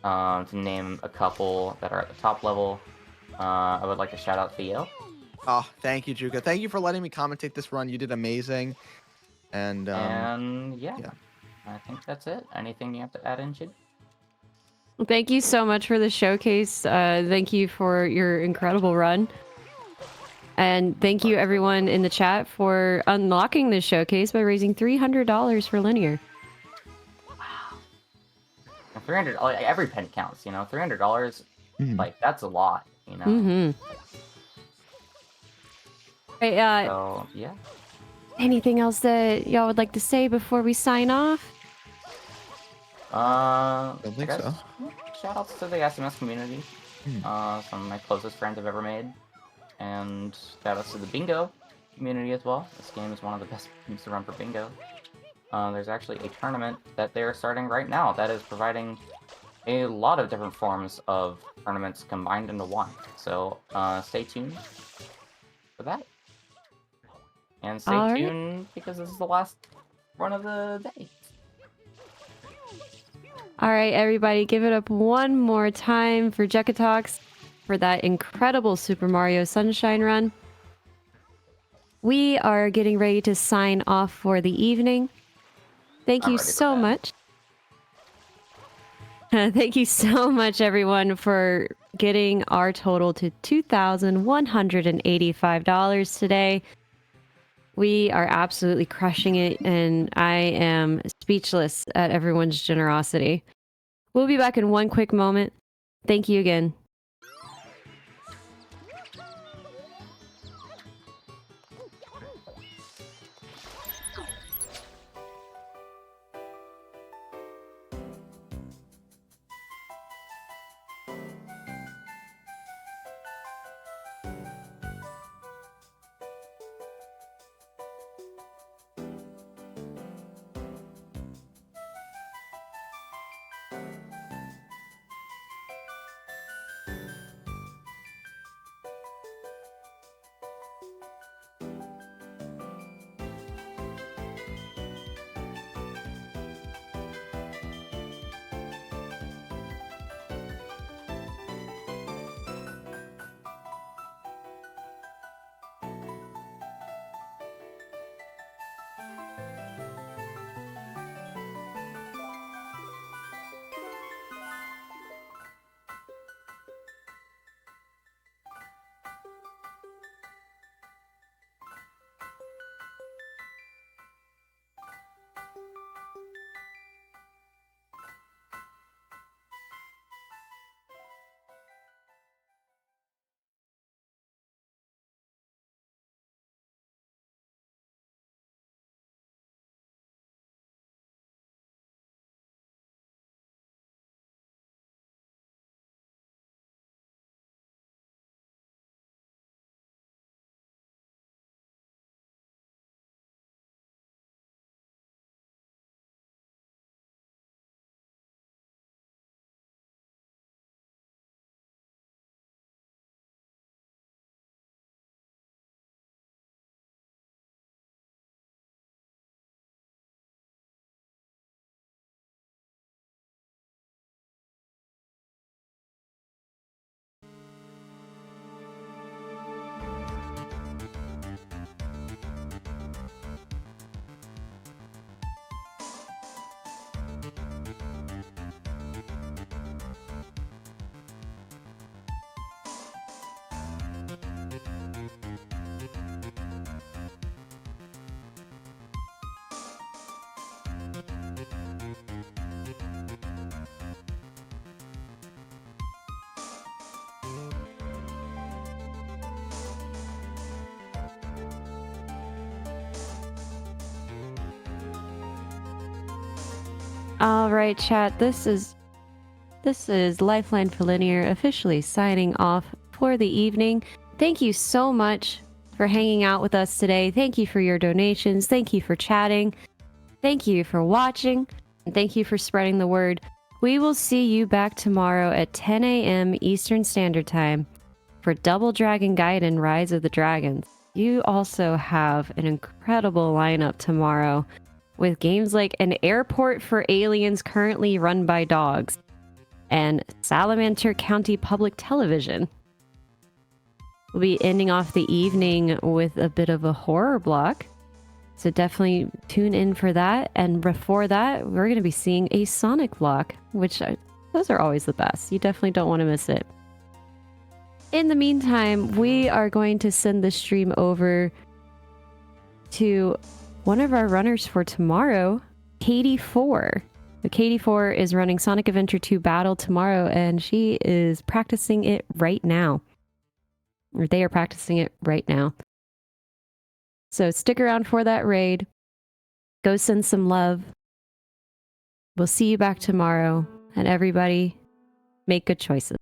to name a couple that are at the top level. I would like to shout out Theo. Oh, thank you, Juka. Thank you for letting me commentate this run. You did amazing. And Yeah, I think that's it. Anything you have to add in, Chid? Thank you so much for the showcase. Thank you for your incredible run. And thank you everyone in the chat for unlocking this showcase by raising $300 for Linear. Wow. $300, like, every penny counts, you know? $300, like, that's a lot, you know? Mm-hmm. Right, So, yeah. anything else that y'all would like to say before we sign off? don't think so. Shoutouts to the SMS community. Some of my closest friends I've ever made. And shoutouts to the bingo community as well. This game is one of the best games to run for bingo. There's actually a tournament that they're starting right now that is providing a lot of different forms of tournaments combined into one. So stay tuned for that. And stay tuned because this is the last run of the day. All right, everybody, give it up one more time for jukatox for that incredible Super Mario Sunshine run. We are getting ready to sign off for the evening. Thank you so much. Thank you so much, everyone, for getting our total to $2,185 today. We are absolutely crushing it, and I am speechless at everyone's generosity. We'll be back in one quick moment. Thank you again. All right, chat. This is Lifeline for Linear officially signing off for the evening. Thank you so much for hanging out with us today. Thank you for your donations. Thank you for chatting. Thank you for watching. And thank you for spreading the word. We will see you back tomorrow at 10 a.m. Eastern Standard Time for Double Dragon Gaiden Rise of the Dragons. You also have an incredible lineup tomorrow with games like An Airport for Aliens currently run by dogs and Salamander County Public Television. We'll be ending off the evening with a bit of a horror block, so definitely tune in for that. And before that, we're going to be seeing a Sonic block, which those are always the best. You definitely don't want to miss it. In the meantime, we are going to send the stream over to one of our runners for tomorrow, Katie4. Katie4 is running Sonic Adventure 2 Battle tomorrow, and she is practicing it right now. Or they are practicing it right now. So stick around for that raid. Go send some love. We'll see you back tomorrow, and everybody, make good choices.